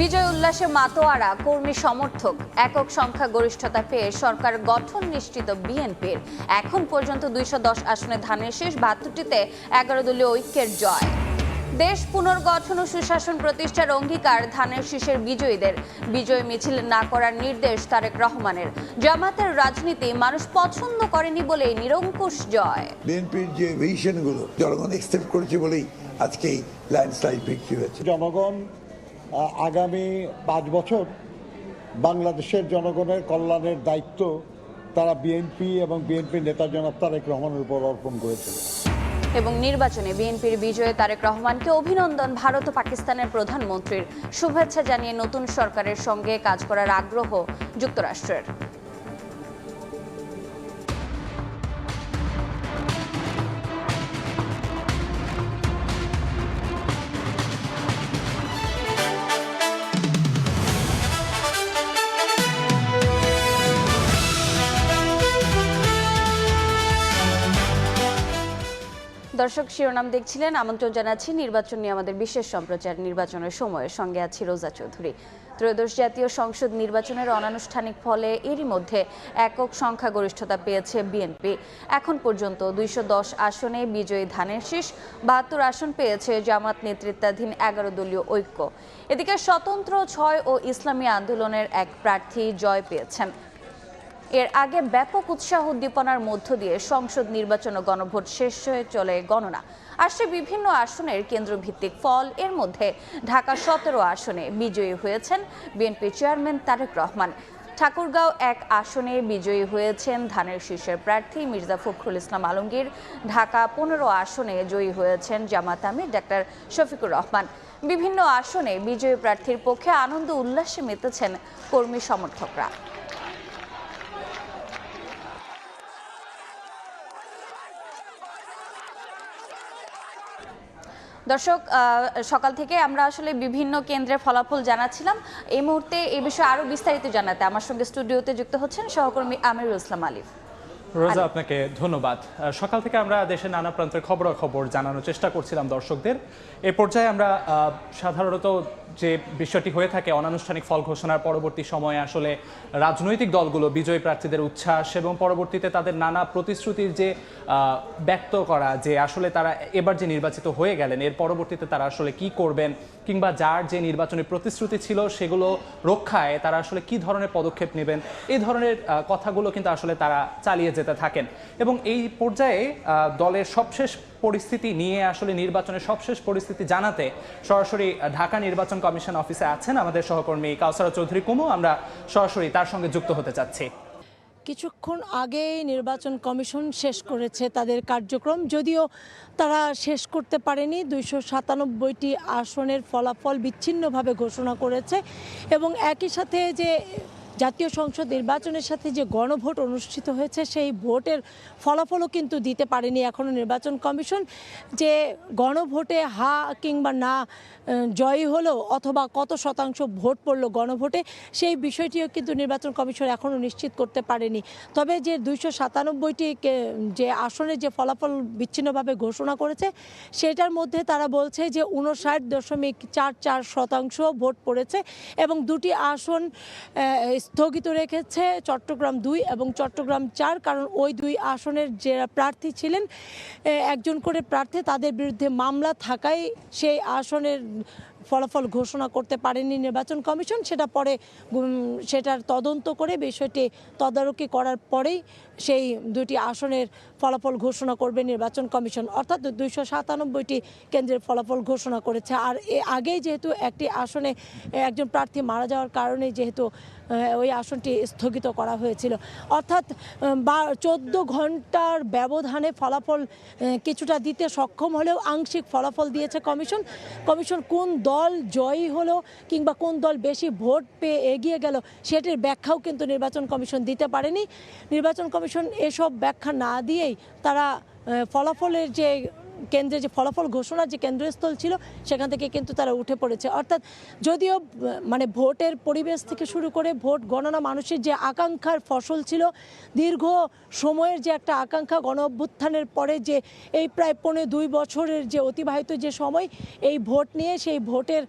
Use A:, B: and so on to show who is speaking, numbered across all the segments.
A: বিজয় উল্লাসে মাতোয়ারা কর্মী সমর্থক একক সংখ্যা গরিষ্ঠতা পেয়ে সরকার গঠন নিশ্চিত বিএনপির। এখন পর্যন্ত 210 আসনে ধানের শীষ, 72টিতে 11 দলীয় ঐক্যের জয়। দেশ পুনর্গঠন ও সুশাসন প্রতিষ্ঠার অঙ্গীকার ধানের শীষের বিজয়ীদের। বিজয় মিছিল না করার নির্দেশ তারেক রহমানের। জামাতের রাজনীতি মানুষ পছন্দ করেনি বলেই নিরঙ্কুশ জয়।
B: বিএনপির যে ভিশনগুলো জনগণ অ্যাকসেপ্ট করেছে বলেই আজকে এই ল্যান্ডস্লাইড বিক্রি হয়েছে।
C: জনগণ আগামী 5 বছর বাংলাদেশের জনগণের কল্যাণের দায়িত্ব তারা বিএনপি এবং বিএনপির নেতা জনাব তারেক রহমানের উপর অর্পণ করেছে।
A: এবং নির্বাচনে বিএনপির বিজয়ে তারেক রহমানকে অভিনন্দন ভারত ও পাকিস্তানের প্রধানমন্ত্রীর। শুভেচ্ছা জানিয়ে নতুন সরকারের সঙ্গে কাজ করার আগ্রহ যুক্তরাষ্ট্রের। দর্শক, শিরোনাম দেখছিলেন। আমন্ত্রণ জানাচ্ছি নির্বাচন নিয়ে আমাদের বিশেষ সম্প্রচার নির্বাচনের সময়ের সঙ্গে আছি রোজা চৌধুরী। ত্রয়োদশ জাতীয় সংসদ নির্বাচনের অনানুষ্ঠানিক ফলে এরই মধ্যে একক সংখ্যা গরিষ্ঠতা পেয়েছে বিএনপি। এখন পর্যন্ত 210 আসনে বিজয়ী ধানের শীষ, 72 আসন পেয়েছে জামাত নেতৃত্বাধীন 11 দলীয় ঐক্য। এদিকে স্বতন্ত্র 6 ও ইসলামী আন্দোলনের এক প্রার্থী জয় পেয়েছেন। এর আগে ব্যাপক উৎসাহ উদ্দীপনার মধ্য দিয়ে সংসদ নির্বাচন ও গণভোট শেষ হয়ে চলে গণনা। আসছে বিভিন্ন আসনের কেন্দ্রভিত্তিক ফল। এর মধ্যে ঢাকা 17 আসনে বিজয়ী হয়েছেন বিএনপি চেয়ারম্যান তারেক রহমান। ঠাকুরগাঁও 1 আসনে বিজয়ী হয়েছেন ধানের শীষের প্রার্থী মির্জা ফখরুল ইসলাম আলমগীর। ঢাকা 15 আসনে জয়ী হয়েছেন জামাত আমির ডাক্তার শফিকুর রহমান। বিভিন্ন আসনে বিজয়ী প্রার্থীর পক্ষে আনন্দ উল্লাসে মেতেছেন কর্মী সমর্থকরা। দর্শক, সকাল থেকে আমরা আসলে বিভিন্ন কেন্দ্রের ফলাফল জানাচ্ছিলাম। এই মুহূর্তে এই বিষয়ে আরো বিস্তারিত জানাতে আমার সঙ্গে স্টুডিওতে যুক্ত হচ্ছেন সহকর্মী আমিরুল ইসলাম আলিফ।
D: রোজা, আপনাকে ধন্যবাদ। সকাল থেকে আমরা দেশের নানা প্রান্তের খবরাখবর জানানোর চেষ্টা করছিলাম দর্শকদের। এ পর্যায়ে আমরা সাধারণত যে বিষয়টি হয়ে থাকে অনানুষ্ঠানিক ফল ঘোষণার পরবর্তী সময়ে আসলে রাজনৈতিক দলগুলো বিজয়ী প্রার্থীদের উচ্ছ্বাস এবং পরবর্তীতে তাদের নানা প্রতিশ্রুতির যে ব্যক্ত করা যে আসলে তারা এবার যে নির্বাচিত হয়ে গেলেন এর পরবর্তীতে তারা আসলে কি করবেন, কিংবা যার যে নির্বাচনী প্রতিশ্রুতি ছিল সেগুলো রক্ষায় তারা আসলে কি ধরনের পদক্ষেপ নেবেন, এই ধরনের কথাগুলো কিন্তু আসলে তারা চালিয়ে যেতে থাকেন। এবং এই পর্যায়ে দলের সবশেষ পরিস্থিতি নিয়ে আসলে নির্বাচনের সবশেষ পরিস্থিতি জানাতে সরাসরি ঢাকা নির্বাচন কমিশন অফিসে আছেন আমাদের সহকর্মী কাউসারা চৌধুরী কুমু। আমরা সরাসরি তার সঙ্গে যুক্ত হতে চাচ্ছি।
E: কিছুক্ষণ আগেই নির্বাচন কমিশন শেষ করেছে তাদের কার্যক্রম, যদিও তারা শেষ করতে পারেনি। 297টি আসনের ফলাফল বিচ্ছিন্নভাবে ঘোষণা করেছে এবং একই সাথে যে জাতীয় সংসদ নির্বাচনের সাথে যে গণভোট অনুষ্ঠিত হয়েছে সেই ভোটের ফলাফলও কিন্তু দিতে পারেনি এখনও নির্বাচন কমিশন। যে গণভোটে হা কিংবা না জয়ী হলো অথবা কত শতাংশ ভোট পড়লো গণভোটে, সেই বিষয়টিও কিন্তু নির্বাচন কমিশন এখনও নিশ্চিত করতে পারেনি। তবে যে 297টি যে আসনের যে ফলাফল বিচ্ছিন্নভাবে ঘোষণা করেছে সেটার মধ্যে তারা বলছে যে 59.44% ভোট পড়েছে এবং 2টি আসন স্থগিত রেখেছে, চট্টগ্রাম 2 এবং চট্টগ্রাম 4। কারণ ওই 2 আসনের যে প্রার্থী ছিলেন, একজন করে প্রার্থী, তাদের বিরুদ্ধে মামলা থাকায় সেই আসনের ফলাফল ঘোষণা করতে পারেনি নির্বাচন কমিশন। সেটার তদন্ত করে বিষয়টি তদারকি করার পরেই সেই 2টি আসনের ফলাফল ঘোষণা করবে নির্বাচন কমিশন। অর্থাৎ 297টি কেন্দ্রের ফলাফল ঘোষণা করেছে। আর আগেই যেহেতু একটি আসনে একজন প্রার্থী মারা যাওয়ার কারণে যেহেতু ওই আসনটি স্থগিত করা হয়েছিল, অর্থাৎ 14 ঘন্টার ব্যবধানে ফলাফল কিছুটা দিতে সক্ষম হলেও আংশিক ফলাফল দিয়েছে কমিশন। কোন দল জয়ী হলো কিংবা কোন দল বেশি ভোট পেয়ে এগিয়ে গেল সেটির ব্যাখ্যাও কিন্তু নির্বাচন কমিশন দিতে পারেনি। নির্বাচন কমিশন এসব ব্যাখ্যা না দিয়েই তারা ফলাফলের যে কেন্দ্রে যে ফলাফল ঘোষণার যে কেন্দ্রস্থল ছিল সেখান থেকে কিন্তু তারা উঠে পড়েছে। অর্থাৎ যদিও মানে ভোটের পরিবেশ থেকে শুরু করে ভোট গণনা মানুষের যে আকাঙ্ক্ষার ফসল ছিল, দীর্ঘ সময়ের যে একটা আকাঙ্ক্ষা, গণ অভ্যুত্থানের পরে যে এই প্রায় 2.5 বছরের যে অতিবাহিত যে সময় এই ভোট নিয়ে, সেই ভোটের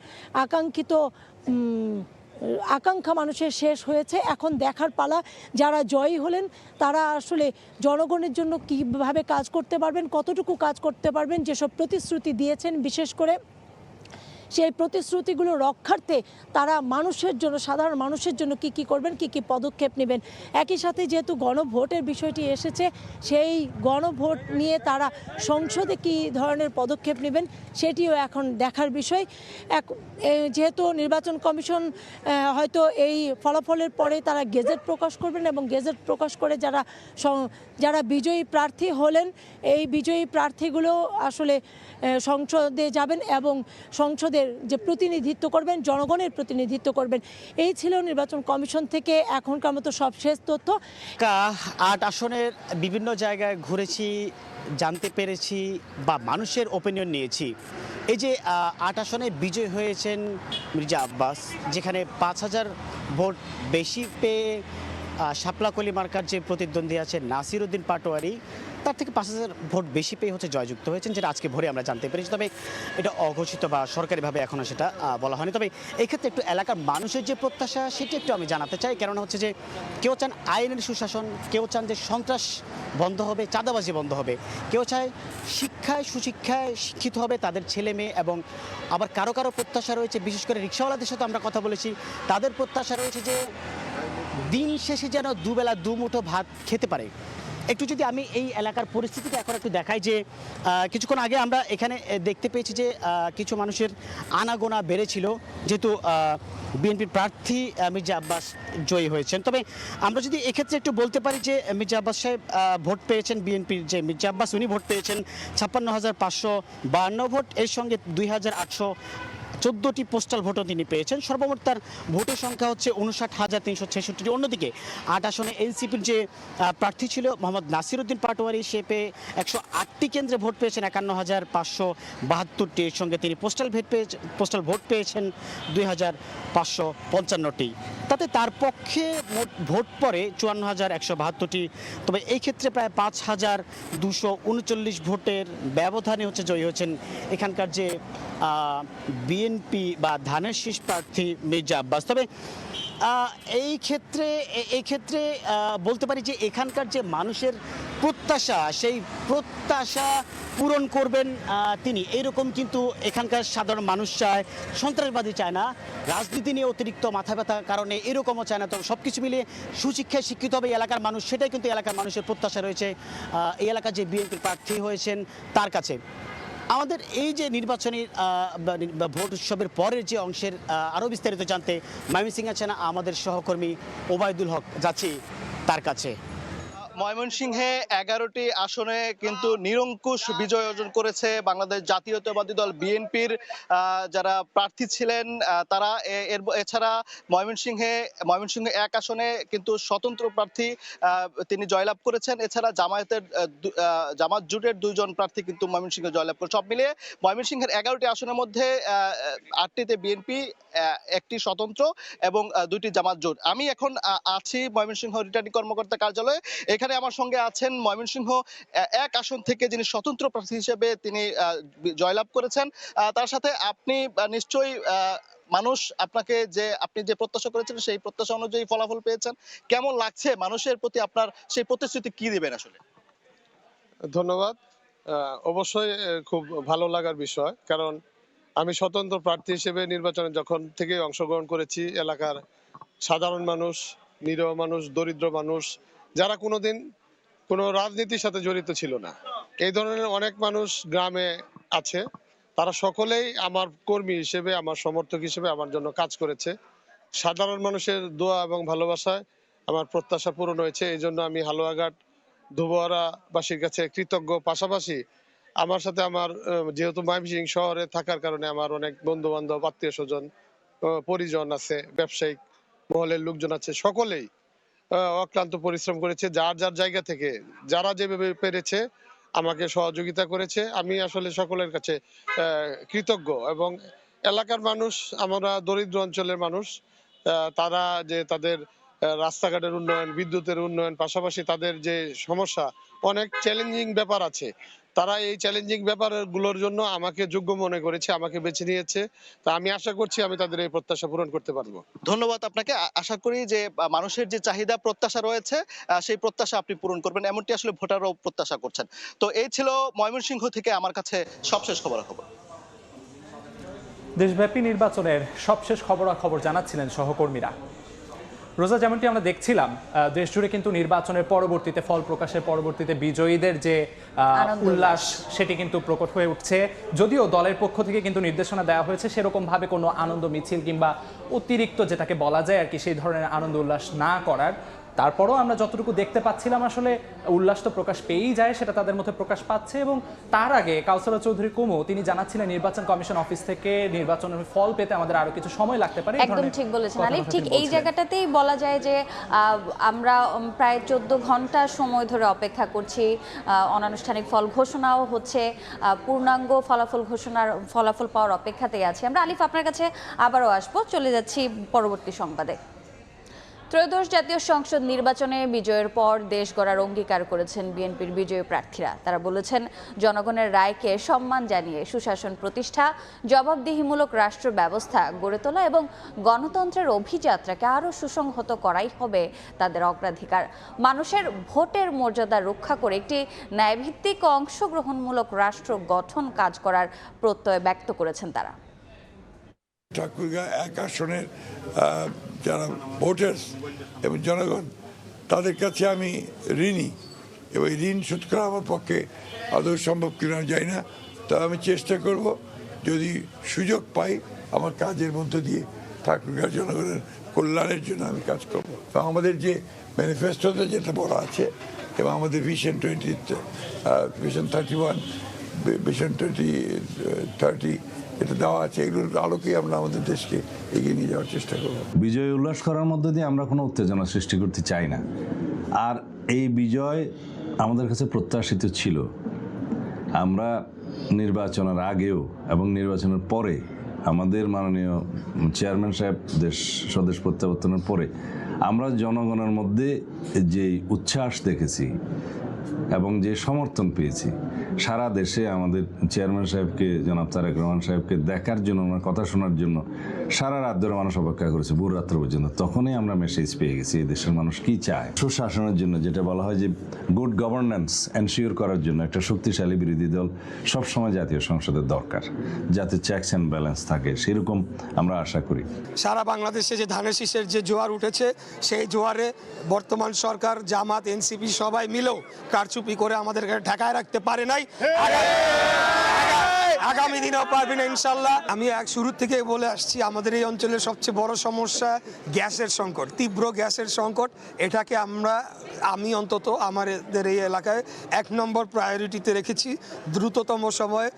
E: আকাঙ্ক্ষা মানুষের শেষ হয়েছে। এখন দেখার পালা যারা জয়ী হলেন তারা আসলে জনগণের জন্য কীভাবে কাজ করতে পারবেন, কতটুকু কাজ করতে পারবেন, যেসব প্রতিশ্রুতি দিয়েছেন বিশেষ করে সেই প্রতিশ্রুতিগুলো রক্ষার্থে তারা মানুষের জন্য, সাধারণ মানুষের জন্য কি কি করবেন, কি কি পদক্ষেপ নেবেন। একই সাথে যেহেতু গণভোটের বিষয়টি এসেছে, সেই গণভোট নিয়ে তারা সংসদে কি ধরনের পদক্ষেপ নেবেন সেটিও এখন দেখার বিষয়। যেহেতু নির্বাচন কমিশন হয়তো এই ফলাফলের পরে তারা গেজেট প্রকাশ করবেন এবং গেজেট প্রকাশ করে যারা বিজয়ী প্রার্থী হলেন এই বিজয়ী প্রার্থীগুলো আসলে সংসদে যাবেন এবং সংসদের যে প্রতিনিধিত্ব করবেন, জনগণের প্রতিনিধিত্ব করবেন। এই ছিল নির্বাচন কমিশন থেকে এখনকার মতো সবশেষ তথ্য।
F: 8 আসনের বিভিন্ন জায়গায় ঘুরেছি, জানতে পেরেছি বা মানুষের ওপিনিয়ন নিয়েছি। এই যে 8 আসনে বিজয় হয়েছেন মির্জা আব্বাস, যেখানে 5000 ভোট বেশি পেয়ে শাপলাকলি মার্কার যে প্রতিদ্বন্দ্বী আছে নাসির উদ্দিন পাটোয়ারি, তার থেকে 5000 ভোট বেশি পেয়ে হচ্ছে জয়যুক্ত হয়েছেন, যেটা আজকে ভোরে আমরা জানতে পেরেছি। তবে এটা অঘোষিত বা সরকারিভাবে এখনও সেটা বলা হয়নি। তবে এই ক্ষেত্রে একটু এলাকার মানুষের যে প্রত্যাশা সেটি একটু আমি জানাতে চাই। কেননা হচ্ছে যে কেউ চান আইনের সুশাসন, কেউ চান যে সন্ত্রাস বন্ধ হবে, চাঁদাবাজি বন্ধ হবে, কেউ চায় শিক্ষায় সুশিক্ষায় শিক্ষিত হবে তাদের ছেলে মেয়ে, এবং আবার কারো কারো প্রত্যাশা রয়েছে, বিশেষ করে রিক্সাওয়ালাদের সাথে আমরা কথা বলেছি, তাদের প্রত্যাশা রয়েছে যে দিন শেষে যেন দুবেলা দুমুঠো ভাত খেতে পারে। একটু যদি আমি এই এলাকার পরিস্থিতিটা এখন একটু দেখাই, যে কিছুক্ষণ আগে আমরা এখানে দেখতে পেয়েছি যে কিছু মানুষের আনাগোনা বেড়েছিল, যেহেতু বিএনপির প্রার্থী মির্জা আব্বাস জয়ী হয়েছেন। তবে আমরা যদি এক্ষেত্রে একটু বলতে পারি যে মির্জা আব্বাস সাহেব ভোট পেয়েছেন, বিএনপির যে মির্জা আব্বাস উনি ভোট পেয়েছেন 56,552 ভোট, এর সঙ্গে 2,814টি পোস্টাল ভোটও তিনি পেয়েছেন। সর্বমোট তার ভোটের সংখ্যা হচ্ছে 59,366। অন্যদিকে 8 আসনে এনসিপির যে প্রার্থী ছিল মোহাম্মদ নাসির উদ্দিন পাটোয়ারি, সে পেয়ে 108টি কেন্দ্রে ভোট পেয়েছেন 51,572টি, এর সঙ্গে তিনি পোস্টাল ভোট পেয়েছেন 2,555টি। তাতে তার পক্ষে মোট ভোট পড়ে 54,172টি। তবে এই ক্ষেত্রে প্রায় 5,239 ভোটের ব্যবধানে হচ্ছে জয়ী হয়েছেন এখানকার যে বিএনপি বা ধানের শীষ প্রার্থী মির্জা আব্বাস। তবে এই ক্ষেত্রে বলতে পারি যে এখানকার যে মানুষের প্রত্যাশা, সেই প্রত্যাশা পূরণ করবেন তিনি, এরকম কিন্তু এখানকার সাধারণ মানুষ চায়। সন্ত্রাসবাদী চায় না, রাজনীতি নিয়ে অতিরিক্ত মাথা ব্যথার কারণে এরকমও চায় না। তো সব কিছু মিলিয়ে সুশিক্ষায় শিক্ষিত হবে এলাকার মানুষ, সেটাই কিন্তু এলাকার মানুষের প্রত্যাশা রয়েছে এই এলাকার যে বিএনপির প্রার্থী হয়েছেন তার কাছে। আমাদের এই যে নির্বাচনী ভোট উৎসবের পরের যে অংশের আরও বিস্তারিত জানতে ময়মনসিংহ আছেন আমাদের সহকর্মী ওবায়দুল হক, যাচ্ছি তার কাছে।
G: ময়মনসিংহে 11টি আসনে কিন্তু নিরঙ্কুশ বিজয় অর্জন করেছে বাংলাদেশ জাতীয়তাবাদী দল বিএনপির যারা প্রার্থী ছিলেন তারা। এছাড়া ময়মনসিংহে 1 আসনে কিন্তু স্বতন্ত্র প্রার্থী তিনি জয়লাভ করেছেন। এছাড়া জামাত জোটের 2 জন প্রার্থী কিন্তু ময়মনসিংহে জয়লাভ করে। সব মিলিয়ে ময়মনসিংহের 11টি আসনের মধ্যে 8টিতে বিএনপি, 1টি স্বতন্ত্র এবং 2টি জামাত জোট। আমি এখন আছি ময়মনসিংহ রিটার্নিং কর্মকর্তা কার্যালয়ে। এখানে আমার সঙ্গে আছেন ময়মনসিংহ 1 আসন থেকে যিনি স্বতন্ত্র প্রার্থী হিসেবে তিনি জয়লাভ করেছেন। তার সাথে আপনি নিশ্চয়ই মানুষ আপনি যে প্রত্যাশা করেছেন সেই প্রত্যাশা অনুযায়ী ফলাফল পেয়েছেন, কেমন লাগছে? মানুষের প্রতি আপনার সেই প্রতিশ্রুতি কি দিবেন আসলে?
H: ধন্যবাদ। অবশ্যই খুব ভালো লাগার বিষয়, কারণ আমি স্বতন্ত্র প্রার্থী হিসেবে নির্বাচনে যখন থেকে অংশগ্রহণ করেছি, এলাকার সাধারণ মানুষ, নিরীহ মানুষ, দরিদ্র মানুষ, যারা কোনোদিন কোনো রাজনীতির সাথে জড়িত ছিল না, এই ধরনের অনেক মানুষ গ্রামে আছে, তারা সকলেই আমার কর্মী হিসেবে, আমার সমর্থক হিসেবে আমার জন্য কাজ করেছে। সাধারণ মানুষের দোয়া এবং ভালোবাসায় আমার প্রত্যাশা পূরণ হয়েছে। এই জন্য আমি হালুয়াঘাট ধুবুয়ারাবাসীর কাছে কৃতজ্ঞ। পাশাপাশি আমার সাথে যেহেতু ময়মনসিংহ শহরে থাকার কারণে আমার অনেক বন্ধু বান্ধব, আত্মীয় স্বজন, পরিজন আছে, ব্যবসায়িক মহলের লোকজন আছে, সকলেই অক্লান্ত পরিশ্রম করেছে যার যার জায়গা থেকে, যারা যেভাবে পেরেছে আমাকে সহযোগিতা করেছে। আমি আসলে সকলের কাছে কৃতজ্ঞ। এবং এলাকার মানুষ, আমরা দরিদ্র অঞ্চলের মানুষ, তারা যে তাদের রাস্তাঘাটের উন্নয়ন, বিদ্যুতের উন্নয়ন, পাশাপাশি তাদের যে সমস্যা, অনেক চ্যালেঞ্জিং ব্যাপার আছে, তারা এই চ্যালেঞ্জিং ব্যাপারগুলোর জন্য আমাকে যোগ্য মনে করেছে, আমাকে বেছে নিয়েছে। তা আমি আশা করছি আমি তাদের এই প্রত্যাশা পূরণ করতে পারবো।
G: ধন্যবাদ আপনাকে। আশা করি যে মানুষের যে চাহিদা প্রত্যাশা রয়েছে সেই প্রত্যাশা আপনি পূরণ করবেন, এমনটি আসলে ভোটাররাও প্রত্যাশা করছেন। তো এই ছিল ময়মনসিংহ থেকে আমার কাছে সবশেষ খবরাখবর।
D: দেশব্যাপী নির্বাচনের সবশেষ খবরাখবর জানাচ্ছিলেন সহকর্মীরা। রোজা, যেমনটি আমরা দেখছিলাম দেশ জুড়ে কিন্তু নির্বাচনের পরবর্তীতে ফল প্রকাশের পরবর্তীতে বিজয়ীদের যে উল্লাস সেটি কিন্তু প্রকট হয়ে উঠছে। যদিও দলের পক্ষ থেকে কিন্তু নির্দেশনা দেওয়া হয়েছে সেরকম ভাবে কোনো আনন্দ মিছিল কিংবা অতিরিক্ত যেটাকে বলা যায় আর কি সেই ধরনের আনন্দ উল্লাস না করার, তারপরও আমরা যতটুকু দেখতে পাচ্ছিলাম আসলে উল্লাস তো প্রকাশ পেয়েই যায়, সেটা তাদের মধ্যে প্রকাশ পাচ্ছে। এবং তার আগে কাউসারা চৌধুরী কুমু তিনি জানাচ্ছিলেন নির্বাচন কমিশন অফিস থেকে নির্বাচনের ফল পেতে আমাদের আরো কিছু সময় লাগতে পারে।
A: একদম ঠিক বলেছেন আলিফ, ঠিক এই জায়গাটাতেই বলা যায় যে আমরা প্রায় 14 ঘন্টা সময় ধরে অপেক্ষা করছি। অনানুষ্ঠানিক ফল ঘোষণাও হচ্ছে, পূর্ণাঙ্গ ফলাফল পাওয়ার অপেক্ষাতেই আছি আমরা। আলিফ, আপনার কাছে আবারও আসবো, চলে যাচ্ছি পরবর্তী সংবাদে। ত্রয়োদশ জাতীয় সংসদ নির্বাচনে বিজয়ের পর দেশ গড়ার অঙ্গীকার করেছেন বিএনপির বিজয়ী প্রার্থীরা। তারা বলেছেন জনগণের রায়কে সম্মান জানিয়ে সুশাসন প্রতিষ্ঠা, জবাবদিহিমূলক রাষ্ট্র ব্যবস্থা গড়ে তোলা এবং গণতন্ত্রের অভিযাত্রাকে আরও সুসংহত করাই হবে তাদের অগ্রাধিকার। মানুষের ভোটের মর্যাদা রক্ষা করে একটি ন্যায়ভিত্তিক ও অংশগ্রহণমূলক রাষ্ট্র গঠন কাজ করার প্রত্যয় ব্যক্ত করেছেন তারা।
B: ঠাকুরগাঁ 1 আসনের যারা ভোটার্স এবং জনগণ, তাদের কাছে আমি ঋণী এবং ঋণ শোধ করা আমার পক্ষে আদৌ সম্ভব কিনা যায় না। তবে আমি চেষ্টা করব, যদি সুযোগ পাই আমার কাজের মধ্য দিয়ে ঠাকুরগাঁ জনগণের কল্যাণের জন্য আমি কাজ করব। তো আমাদের যে ম্যানিফেস্টোতে যেটা বলা আছে এবং আমাদের ভিশন 31, ভিশন 2030 এটা দেওয়া আছে, এগুলোর আলোকেই আমরা আমাদের দেশকে এগিয়ে নিয়ে যাওয়ার চেষ্টা করব।
I: বিজয় উল্লাস করার মধ্যে দিয়ে আমরা কোনো উত্তেজনা সৃষ্টি করতে চাই না। আর এই বিজয় আমাদের কাছে প্রত্যাশিত ছিল। আমরা নির্বাচনের আগেও এবং নির্বাচনের পরে আমাদের মাননীয় চেয়ারম্যান সাহেব স্বদেশ প্রত্যাবর্তনের পরে আমরা জনগণের মধ্যে যে উচ্ছ্বাস দেখেছি এবং যে সমর্থন পেয়েছি, সারা দেশে আমাদের চেয়ারম্যান সাহেবকে, জনাব তারেক রহমান সাহেবকে দেখার জন্য, ওনার কথা শোনার জন্য সারা রাত ধরে মানুষ অপেক্ষা করেছে, ভোর রাত্র পর্যন্ত। তখনই আমরা মেসেজ পেয়ে গেছি এই দেশের মানুষ কি চায়। সুশাসনের জন্য, যেটা বলা হয় যে গুড গভর্নেন্স এনশিওর করার জন্য একটা শক্তিশালী বিরোধী দল সবসময় জাতীয় সংসদের দরকার, যাতে চেকস অ্যান্ড ব্যালেন্স থাকে, সেরকম আমরা আশা করি।
J: সারা বাংলাদেশে যে ধানের শীষের যে জোয়ার উঠেছে, সেই জোয়ারে বর্তমান সরকার, জামাত, এনসিপি সবাই মিলেও কারচুপি করে আমাদেরকে ঠেকায় রাখতে পারে নাই। আগামী দিনেও পারবে না ইনশাল্লাহ। আমি শুরু থেকে বলে আসছি, আমাদের এই অঞ্চলের সবচেয়ে বড় সমস্যা গ্যাসের সংকট, তীব্র গ্যাসের সংকট। এটাকে আমি অন্তত আমাদের এই এলাকায় 1 নম্বর প্রায়োরিটিতে রেখেছি। দ্রুততম সময়ে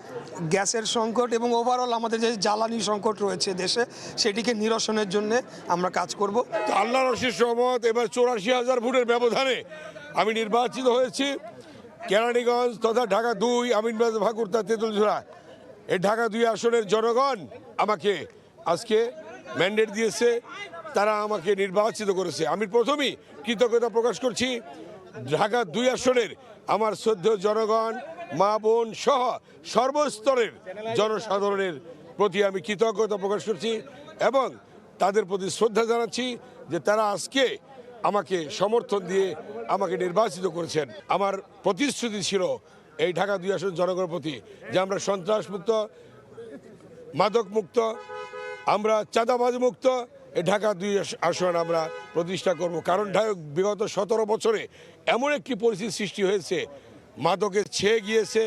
J: গ্যাসের সংকট এবং ওভারঅল আমাদের যে জ্বালানি সংকট রয়েছে দেশে, সেটিকে নিরসনের জন্য আমরা কাজ করব।
K: আল্লাহর অশেষ রহমত, এবার 84,000 ভোটের ব্যবধানে আমি নির্বাচিত হয়েছি। কেরানীগঞ্জ তথা ঢাকা 2, আমিনবাজার, ভাকুরতা, তেঁতুলঝোড়া, এই ঢাকা 2 আসনের জনগণ আমাকে আজকে ম্যান্ডেট দিয়েছে, তারা আমাকে নির্বাচিত করেছে। আমি প্রথমেই কৃতজ্ঞতা প্রকাশ করছি ঢাকা 2 আসনের আমার শ্রদ্ধেয় জনগণ, মা বোন সহ সর্বস্তরের জনসাধারণের প্রতি আমি কৃতজ্ঞতা প্রকাশ করছি এবং তাদের প্রতি শ্রদ্ধা জানাচ্ছি যে তারা আজকে আমাকে সমর্থন দিয়ে আমাকে নির্বাচিত করেছেন। আমার প্রতিশ্রুতি ছিল এই ঢাকা 2 আসন জনগণের প্রতি যে আমরা সন্ত্রাস মুক্ত, মাদক মুক্ত, আমরা চাঁদাবাজ মুক্ত এই ঢাকা 2 আসন আমরা প্রতিষ্ঠা করব। কারণ বিগত 17 বছরে এমন একটি পরিস্থিতি সৃষ্টি হয়েছে, মাদকের ছেয়ে গিয়েছে,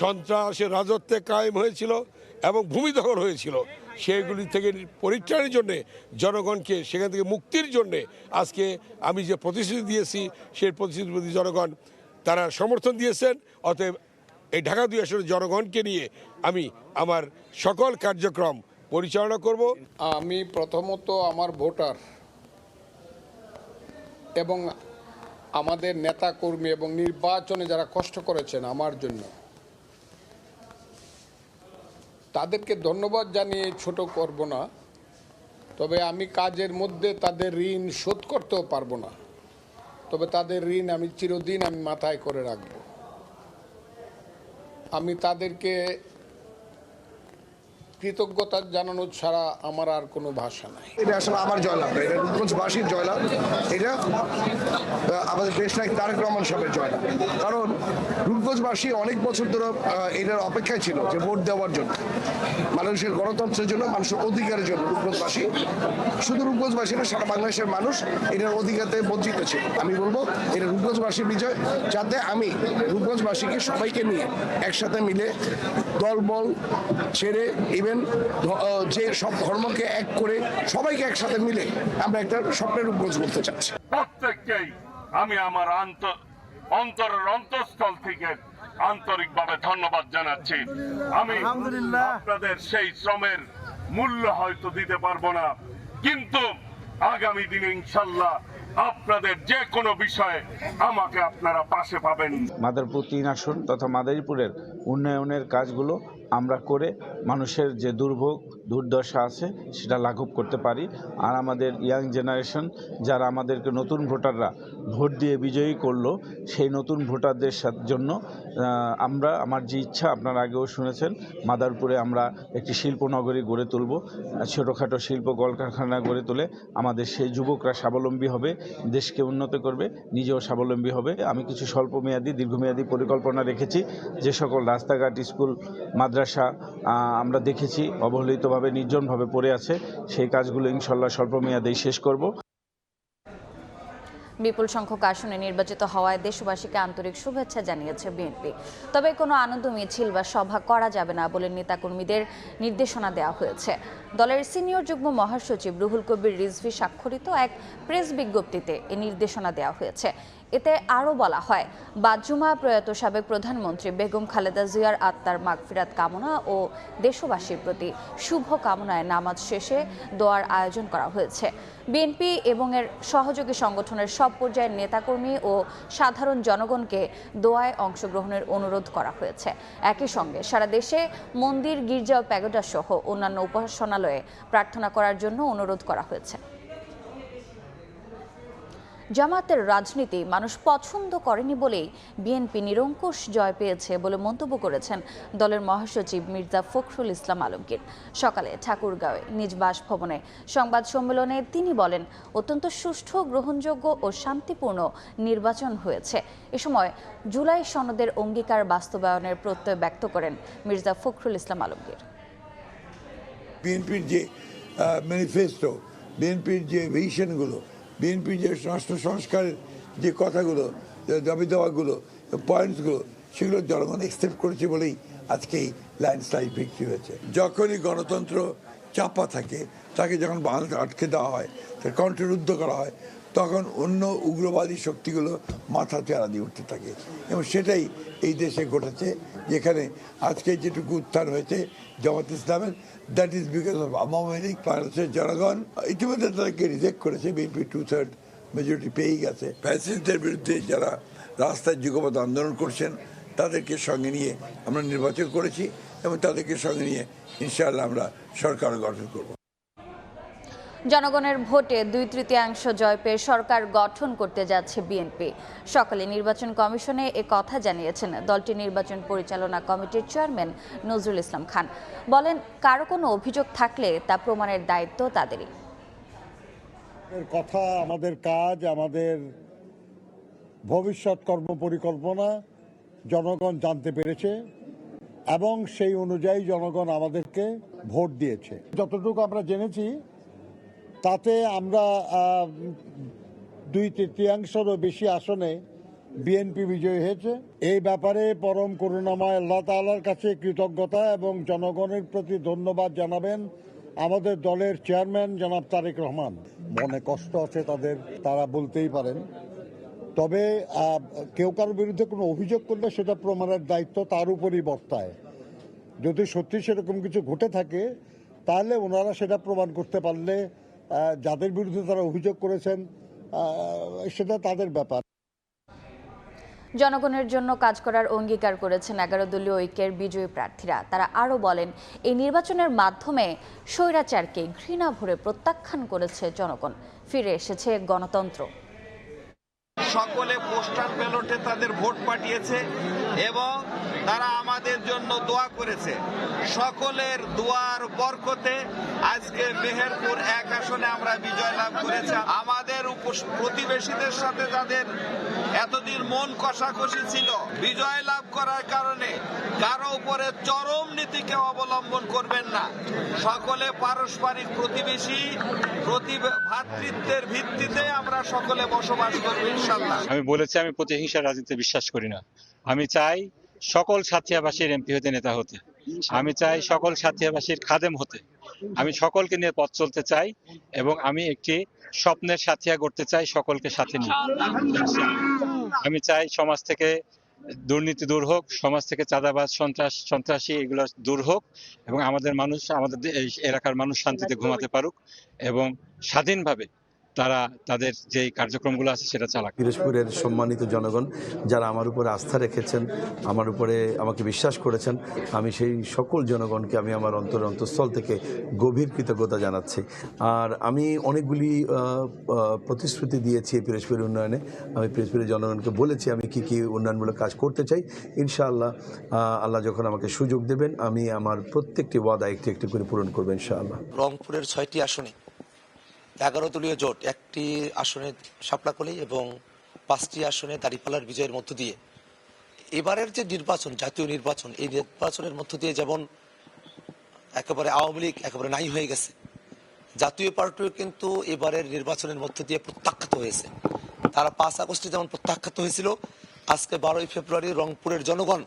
K: সন্ত্রাসের রাজত্বে কায়েম হয়েছিল এবং ভূমি দখল হয়েছিল। সেইগুলি থেকে পরিত্রাণের জন্যে, জনগণকে সেখান থেকে মুক্তির জন্যে আজকে আমি যে প্রতিশ্রুতি দিয়েছি, সেই প্রতিশ্রুতির প্রতি জনগণ তারা সমর্থন দিয়েছেন। অতএব এই ঢাকা 2 আসনের জনগণকে নিয়ে আমি আমার সকল কার্যক্রম পরিচালনা করব।
L: আমি প্রথমত আমার ভোটার এবং আমাদের নেতা কর্মী এবং নির্বাচনে যারা কষ্ট করেছেন আমার জন্য, তাদেরকে ধন্যবাদ জানিয়ে ছোট করব না। তবে আমি কাজের মধ্যে তাদের ঋণ শোধ করতেও পারবো না, তবে তাদের ঋণ আমি চিরদিন মাথায় করে রাখব। আমি তাদেরকে কৃতজ্ঞতা জানানো ছাড়া আমার আর কোনো ভাষা নাই।
M: এটা আসলে আমার জয়লাভ, এটা রূপগঞ্জবাসীর জয়লাভ, এটা আমাদের দেশ নায়ক তারেক রহমান সাহেবের জয়লাভ। কারণ রূপগঞ্জবাসী অনেক বছর ধরে এটার অপেক্ষায় ছিল যে ভোট দেওয়ার জন্য, মানুষের গণতন্ত্রের জন্য, মানুষের অধিকারের জন্য। রূপগঞ্জবাসী, শুধু রূপগঞ্জবাসী না, সারা বাংলাদেশের মানুষ এটার অধিকারতে বঞ্চিত ছিল। আমি বলবো এটা রূপগঞ্জবাসীর বিজয়, যাতে আমি রূপগঞ্জবাসীকে সবাইকে নিয়ে একসাথে মিলে দলবল ছেড়ে যে সব ধর্মকে এক করে সবাইকে একসাথে মিলে আমরা একটা স্বপ্নের রূপগঞ্জ করতে চাচ্ছি।
N: প্রত্যেককেই আমি আমার অন্তরের অন্তঃস্থল থেকে আন্তরিকভাবে ধন্যবাদ জানাচ্ছি। আমি আপনাদের সেই শ্রমের মূল্য হয়তো দিতে পারবো না, কিন্তু আগামী দিনে ইনশাল্লাহ আপনাদের যে কোনো বিষয়ে আমাকে আপনারা পাশে পাবেন।
O: মাদারীপুর ৩ আসন তথা মাদারীপুরের উন্নয়নের কাজগুলো আমরা করে মানুষের যে দুর্ভোগ দুর্দশা আছে সেটা লাঘব করতে পারি। আর আমাদের ইয়াং জেনারেশন যারা আমাদেরকে নতুন ভোটাররা ভোট দিয়ে বিজয়ী করলো, সেই নতুন ভোটারদের জন্য আমার যে ইচ্ছা, আপনারা আগেও শুনেছেন, মাদারীপুরে আমরা একটি শিল্পনগরী গড়ে তুলব। ছোটোখাটো শিল্প কলকারখানা গড়ে তুলে আমাদের সেই যুবকরা স্বাবলম্বী হবে, দেশকে উন্নত করবে, নিজেও স্বাবলম্বী হবে। আমি কিছু স্বল্পমেয়াদী দীর্ঘমেয়াদী পরিকল্পনা রেখেছি। যে সকল রাস্তাঘাট, স্কুল, মাদ্রাসা আমরা দেখেছি অবহেলিতভাবে নির্জনভাবে পড়ে আছে, সেই কাজগুলো ইনশাল্লাহ স্বল্পমেয়াদেই শেষ করব।
A: বিপুল সংখ্যক আসনে নির্বাচিত হওয়ায় দেশবাসীকে আন্তরিক শুভেচ্ছা জানিয়েছে বিএনপি। তবে কোনো আনন্দ মিছিল বা সভা করা যাবে না বলে নেতাকর্মীদের নির্দেশনা দেওয়া হয়েছে। দলের সিনিয়র যুগ্ম মহাসচিব রুহুল কবির রিজভী স্বাক্ষরিত এক প্রেস বিজ্ঞপ্তিতে এ নির্দেশনা দেওয়া হয়েছে। এতে আরও বলা হয়, বাদ-জুমা প্রয়াত সাবেক প্রধানমন্ত্রী বেগম খালেদা জিয়ার আত্মার মাগফিরাত কামনা ও দেশবাসীর প্রতি শুভ কামনায় নামাজ শেষে দোয়ার আয়োজন করা হয়েছে। বিএনপি এবং এর সহযোগী সংগঠনের সব পর্যায়ের নেতাকর্মী ও সাধারণ জনগণকে দোয়ায় অংশগ্রহণের অনুরোধ করা হয়েছে। একই সঙ্গে সারা দেশে মন্দির, গির্জা ও প্যাগোডা সহ অন্যান্য উপাসনালয়ে প্রার্থনা করার জন্য অনুরোধ করা হয়েছে। জামাতের রাজনীতি মানুষ পছন্দ করেনি বলেই বিএনপি নিরঙ্কুশ জয় পেয়েছে বলে মন্তব্য করেছেন দলের মহাসচিব মির্জা ফখরুল ইসলাম আলমগীর। সকালে ঠাকুরগাঁওয়ে নিজ বাসভবনে সংবাদ সম্মেলনে তিনি বলেন, অত্যন্ত সুষ্ঠু, গ্রহণযোগ্য ও শান্তিপূর্ণ নির্বাচন হয়েছে। এ সময় জুলাই সনদের অঙ্গীকার বাস্তবায়নের প্রত্যয় ব্যক্ত করেন মির্জা ফখরুল ইসলাম আলমগীর।
B: বিএনপির যে ম্যানিফেস্টো, বিএনপির যে ভিশনগুলো, বিএনপির যে রাষ্ট্র সংস্কারের যে কথাগুলো, দাবি দেওয়াগুলো, পয়েন্টসগুলো, সেগুলো জনগণ অ্যাকসেপ্ট করেছে বলেই আজকে এই ল্যান্ডস্লাইড বিক্রি হয়েছে। যখনই গণতন্ত্র চাপা থাকে, তাকে যখন বাংলাদেশে আটকে দেওয়া হয়, তার কণ্ঠরুদ্ধ করা হয়, তখন অন্য উগ্রবাদী শক্তিগুলো মাথা চেরা দিয়ে উঠতে থাকে। এবং সেটাই এই দেশে ঘটেছে, যেখানে আজকে যেটুকু উত্থান হয়েছে জামাত ইসলামের, that is because of Awami League. বাংলাদেশের জনগণ ইতিমধ্যে তাদেরকে রিজেক্ট করেছে, বিএনপি 2/3 মেজরিটি পেয়েই গেছে। ফ্যাসিস্টদের বিরুদ্ধে যারা রাস্তায় যুগপৎ আন্দোলন করছেন, তাদেরকে সঙ্গে নিয়ে আমরা নির্বাচন করেছি এবং তাদেরকে সঙ্গে নিয়ে ইনশাআল্লাহ আমরা সরকার গঠন করব।
A: জনগণের ভোটে 2/3 জয় পেয়ে সরকার গঠন করতে যাচ্ছে বিএনপি। সকালে নির্বাচন কমিশনে এ কথা জানিয়েছেন দলটির নির্বাচন পরিচালনা কমিটির চেয়ারম্যান নজরুল ইসলাম খান। বলেন, কারো কোনো অভিযোগ থাকলে তা প্রমাণের দায়িত্ব তাদেরই।
C: কথা, আমাদের কাজ, আমাদের ভবিষ্যৎ কর্মপরিকল্পনা জনগণ জানতে পেরেছে এবং সেই অনুযায়ী জনগণ আমাদেরকে ভোট দিয়েছে। যতটুকু আমরা জেনেছি তাতে আমরা 2/3 বেশি আসনে বিএনপি বিজয়ী হয়েছে। এই ব্যাপারে পরম করুণাময় আল্লাহ তাআলার কাছে কৃতজ্ঞতা এবং জনগণের প্রতি ধন্যবাদ জানাবেন আমাদের দলের চেয়ারম্যান জনাব তারেক রহমান। মনে কষ্ট আছে তাদের, তারা বলতেই পারেন। তবে কেউ কারোর বিরুদ্ধে কোনো অভিযোগ করলে সেটা প্রমাণের দায়িত্ব তার উপরই বর্তায়। যদি সত্যি সেরকম কিছু ঘটে থাকে, তাহলে ওনারা সেটা প্রমাণ করতে পারলে যাদের বিরুদ্ধে তারা অভিযোগ করেছেন সেটা তাদের ব্যাপার।
A: জনগণের জন্য কাজ করার অঙ্গীকার করেছেন 11 দলীয় ঐক্যের বিজয়ী প্রার্থীরা। তারা আরও বলেন, এই নির্বাচনের মাধ্যমে স্বৈরাচারকে ঘৃণা ভরে প্রত্যাখ্যান করেছে জনগণ, ফিরে এসেছে গণতন্ত্র।
P: সকলে পোস্টাল ব্যালটে তাদের ভোট পাঠিয়েছে এবং তারা আমাদের জন্য দোয়া করেছে। সকলের দোয়ার বরকতে আজকে মেহেরপুর 1 আসনে আমরা বিজয় লাভ করেছি। আমাদের প্রতিবেশীদের সাথে যাদের এতদিন মন কষাকষি ছিল, বিজয় লাভ করার কারণে কারো উপরে চরম নীতিকে অবলম্বন করবেন না। সকলে পারস্পরিক প্রতিবেশী ভ্রাতৃত্বের ভিত্তিতে আমরা সকলে বসবাস করব ইনশাআল্লাহ।
Q: আমি বলেছি আমি প্রতিহিংসার রাজনীতিতে বিশ্বাস করি না। আমি চাই সকল সাথিয়াবাসীর এমপি হতে, নেতা হতে। আমি চাই সকল সাথিয়াবাসীর খাদেম হতে। আমি সকলকে নিয়ে পথ চলতে চাই এবং আমি একটি স্বপ্নের সাথিয়া করতে চাই সকলকে সাথে নিয়ে। আমি চাই সমাজ থেকে দুর্নীতি দূর হোক, সমাজ থেকে চাঁদাবাজ সন্ত্রাসী এগুলো দূর হোক এবং আমাদের মানুষ, আমাদের এলাকার মানুষ শান্তিতে ঘুমাতে পারুক এবং স্বাধীনভাবে তারা তাদের যে কার্যক্রমগুলো আছে সেটা চালাক।
R: পিরোজপুরের সম্মানিত জনগণ যারা আমার উপরে আস্থা রেখেছেন, আমার উপরে আমাকে বিশ্বাস করেছেন, আমি সেই সকল জনগণকে আমি আমার অন্তঃস্থল থেকে গভীর কৃতজ্ঞতা জানাচ্ছি। আর আমি অনেকগুলি প্রতিশ্রুতি দিয়েছি এই পিরোজপুরের উন্নয়নে। আমি পিরোজপুরের জনগণকে বলেছি আমি কি কি উন্নয়নমূলক কাজ করতে চাই। ইনশাআল্লাহ আল্লাহ যখন আমাকে সুযোগ দেবেন আমি আমার প্রত্যেকটি ওয়াদা একটি একটি করে পূরণ করবো ইনশাআল্লাহ।
S: রংপুরের 6টি আসনে 11 দলীয় জোট, 1টি আসনে শাপলাকলি এবং 5টি আসনে দাঁড়িপাল্লার বিজয়ের মধ্য দিয়ে এবারের যে নির্বাচন, জাতীয় নির্বাচন, এই নির্বাচনের মধ্য দিয়ে যেমন একেবারে আওয়ামী লীগ একেবারে নাই হয়ে গেছে, জাতীয় পার্টিও কিন্তু এবারের নির্বাচনের মধ্য দিয়ে প্রত্যাখ্যাত হয়েছে। তারা 5 আগস্টে যেমন প্রত্যাখ্যাত হয়েছিল, আজকে 12ই ফেব্রুয়ারি রংপুরের জনগণ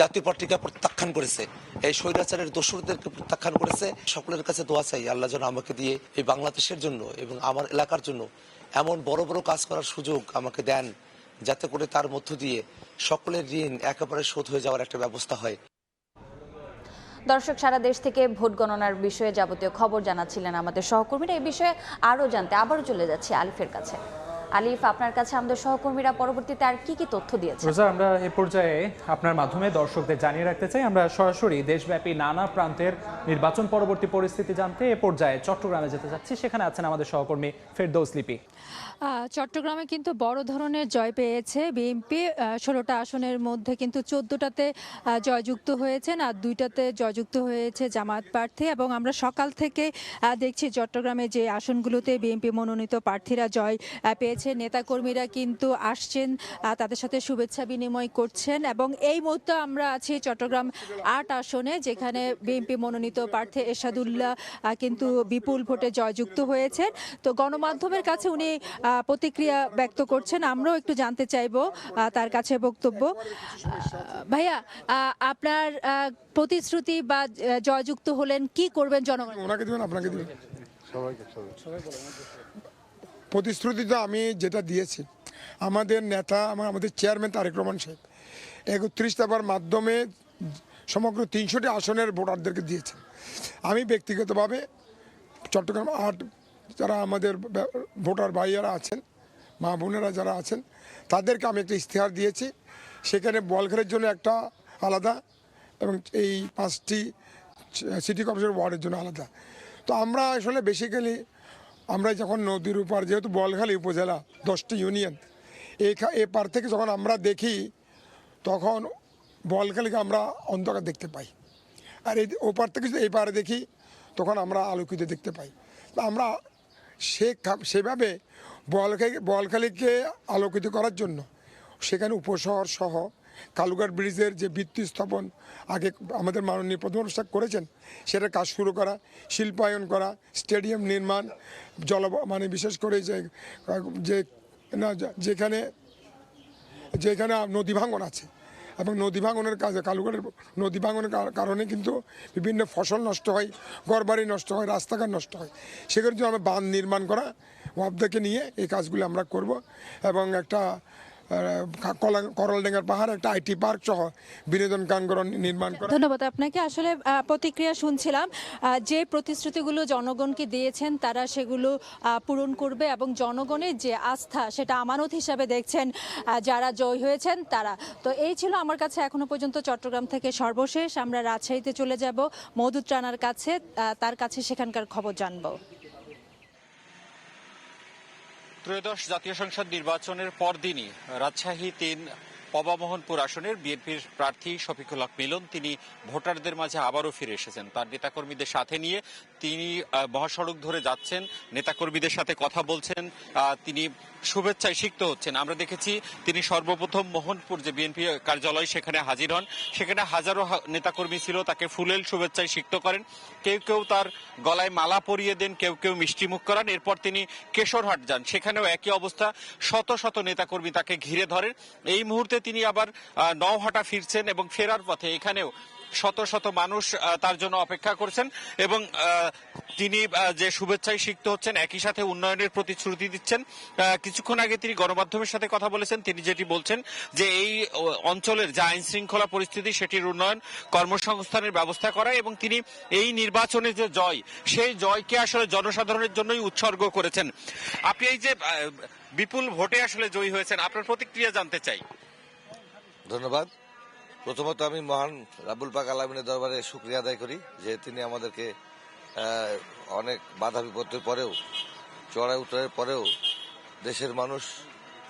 S: জাতীয় পার্টিকে প্রত্যাখ্যান করেছে, এই স্বৈরাচারের দোসরদেরকে প্রত্যাখ্যান করেছে। সকলের কাছে দোয়া চাই আল্লাহ যেন আমাকে দিয়ে এই বাংলাদেশের জন্য এবং আমার এলাকার জন্য এমন বড় বড় কাজ করার সুযোগ আমাকে দেন, যাতে করে তার মধ্য দিয়ে সকলের ঋণ একেবারে শোধ হয়ে যাওয়ার একটা ব্যবস্থা হয়।
A: দর্শক, সারা দেশ থেকে ভোট গণনার বিষয়ে যাবতীয় খবর জানাচ্ছিলেন আমাদের সহকর্মীরা। এই বিষয়ে আরও জানতে আবারও চলে যাচ্ছি আলিফের কাছে। আলিফ, আপনার কাছে আমাদের সহকর্মীরা পরবর্তীতে আর কি কি তথ্য দিয়েছে?
D: রোজা, আমরা এই পর্যায়ে আপনার মাধ্যমে দর্শকদের জানিয়ে রাখতে চাই আমরা সরাসরি দেশব্যাপী নানা প্রান্তের নির্বাচন পরবর্তী পরিস্থিতি জানতে এ পর্যায়ে চট্টগ্রামে যেতে যাচ্ছি। সেখানে আছেন আমাদের সহকর্মী ফেরদৌস লিপি।
T: চট্টগ্রামে কিন্তু বড় ধরনের জয় পেয়েছে বিএনপি। 16টা আসনের মধ্যে কিন্তু 14টাতে জয়যুক্ত হয়েছেন আর 2টাতে জয়যুক্ত হয়েছে জামায়াত প্রার্থী। এবং আমরা সকাল থেকে দেখছি চট্টগ্রামে যে আসনগুলোতে বিএনপি মনোনীত প্রার্থীরা জয় পেয়েছে, নেতাকর্মীরা কিন্তু আসছেন, তাদের সাথে শুভেচ্ছা বিনিময় করছেন। এবং এই মুহূর্তে আমরা আছি চট্টগ্রাম 8 আসনে, যেখানে বিএনপি মনোনীত প্রার্থী এরশাদুল্লাহ কিন্তু বিপুল ভোটে জয়যুক্ত হয়েছেন। তো গণমাধ্যমের কাছে উনি প্রতিক্রিয়া ব্যক্ত করছেন, আমরাও একটু জানতে চাইবো তার কাছে বক্তব্য। ভাইয়া, আপনার প্রতিশ্রুতি বা জয়যুক্ত হলেন, কি করবেন জনগণ?
J: ওনাকে দিবেন, আপনাকে দিবেন, সবাইকে। প্রতিশ্রুতি তো আমি যেটা দিয়েছি, আমাদের নেতা আমাদের চেয়ারম্যান তারেক রহমান সাহেব 31 দফার মাধ্যমে সমগ্র 300টি আসনের ভোটারদেরকে দিয়েছেন। আমি ব্যক্তিগতভাবে চট্টগ্রাম 8 যারা আমাদের ভোটার ভাইয়েরা আছেন, মা বোনেরা যারা আছেন, তাদেরকে আমি একটা ইশতেহার দিয়েছি। সেখানে বলঘরের জন্য একটা আলাদা এবং এই 5টি সিটি কর্পোরেশন ওয়ার্ডের জন্য আলাদা। তো আমরা আসলে বেসিক্যালি আমরা যখন নদীর উপর, যেহেতু বলখালী উপজেলা 10টি ইউনিয়ন, এই পার থেকে যখন আমরা দেখি তখন বলখালীকে আমরা অন্ধকার দেখতে পাই, আর এই ওপার থেকে যদি এই পারে দেখি তখন আমরা আলোকিত দেখতে পাই। আমরা সেভাবে বলখালীকে আলোকিত করার জন্য সেখানে উপশহর সহ কালুঘাট ব্রিজের যে ভিত্তি স্থাপন আগে আমাদের মাননীয় প্রধানমন্ত্রী করেছেন, সেটার কাজ শুরু করা, শিল্পায়ন করা, স্টেডিয়াম নির্মাণ, মানে বিশেষ করে যেখানে নদী ভাঙন আছে এবং নদী ভাঙনের কাজে কালুঘাটের নদী ভাঙনের কারণে কিন্তু বিভিন্ন ফসল নষ্ট হয়, ঘরবাড়ি নষ্ট হয়, রাস্তাঘাট নষ্ট হয়। সেগুলোর জন্য আমরা বাঁধ নির্মাণ করা ওয়াবদাকে নিয়ে এই কাজগুলো আমরা করব এবং একটা করলডেঙ্গার পাহাড়, একটা আইটি পার্ক সহ বিনোদন কেন্দ্র নির্মাণ করা।
T: ধন্যবাদ আপনাকে। আসলে প্রতিক্রিয়া শুনছিলাম, যে প্রতিশ্রুতিগুলো জনগণকে দিয়েছেন তারা সেগুলো পূরণ করবে এবং জনগণের যে আস্থা সেটা আমানত হিসাবে দেখছেন যারা জয় হয়েছেন তারা। তো এই ছিল আমার কাছে এখনো পর্যন্ত চট্টগ্রাম থেকে সর্বশেষ। আমরা রাজশাহীতে চলে যাব মওদুদ রানার কাছে, তার কাছে সেখানকার খবর জানবো।
U: ত্রয়োদশ জাতীয় সংসদ নির্বাচনের পরদিনই রাজশাহী ৩ পবামোহনপুর আসনের বিএনপির প্রার্থী শফিকুল হক মিলন তিনি ভোটারদের মাঝে আবারও ফিরে এসেছেন। তার নেতাকর্মীদের সাথে নিয়ে তিনি মহাসড়ক ধরে যাচ্ছেন, নেতাকর্মীদের সাথে কথা বলছেন, তিনি শুভেচ্ছায় সিক্ত হচ্ছেন। আমরা দেখেছি তিনি সর্বপ্রথম মোহনপুর যে বিএনপি কার্যালয় সেখানে হাজির হন, সেখানে হাজারো নেতাকর্মী ছিল, তাকে ফুলেল শুভেচ্ছায় সিক্ত করেন। কেউ কেউ তার গলায় মালা পরিয়ে দেন, কেউ কেউ মিষ্টিমুখ করান। এরপর তিনি কেশরহাট যান, সেখানেও একই অবস্থা, শত শত নেতাকর্মী তাকে ঘিরে ধরেন। এই মুহূর্তে তিনি আবার নওহাটা ফিরছেন এবং ফেরার পথে এখানেও শত শত মানুষ তার জন্য অপেক্ষা করছেন এবং তিনি যে শুভেচ্ছায় সিক্ত হচ্ছেন, একই সাথে উন্নয়নের প্রতিশ্রুতি দিচ্ছেন। কিছুক্ষণ আগে তিনি গণমাধ্যমের সাথে কথা বলেছেন, তিনি যেটি বলছেন যে এই অঞ্চলের যে আইন শৃঙ্খলা পরিস্থিতি সেটির উন্নয়ন, কর্মসংস্থানের ব্যবস্থা করা এবং তিনি এই নির্বাচনে যে জয়, সেই জয়কে আসলে জনসাধারণের জন্যই উৎসর্গ করেছেন। আপনি এই যে বিপুল ভোটে আসলে জয়ী হয়েছেন, আপনার প্রতিক্রিয়া জানতে চাই।
V: ধন্যবাদ। প্রথমত আমি মহান রাব্বুল পাক আলামিনের দরবারে শুকরিয়া আদায় করি যে তিনি আমাদেরকে অনেক বাধা বিপত্তির পরেও, চড়াই উতরাইয়ের পরেও দেশের মানুষ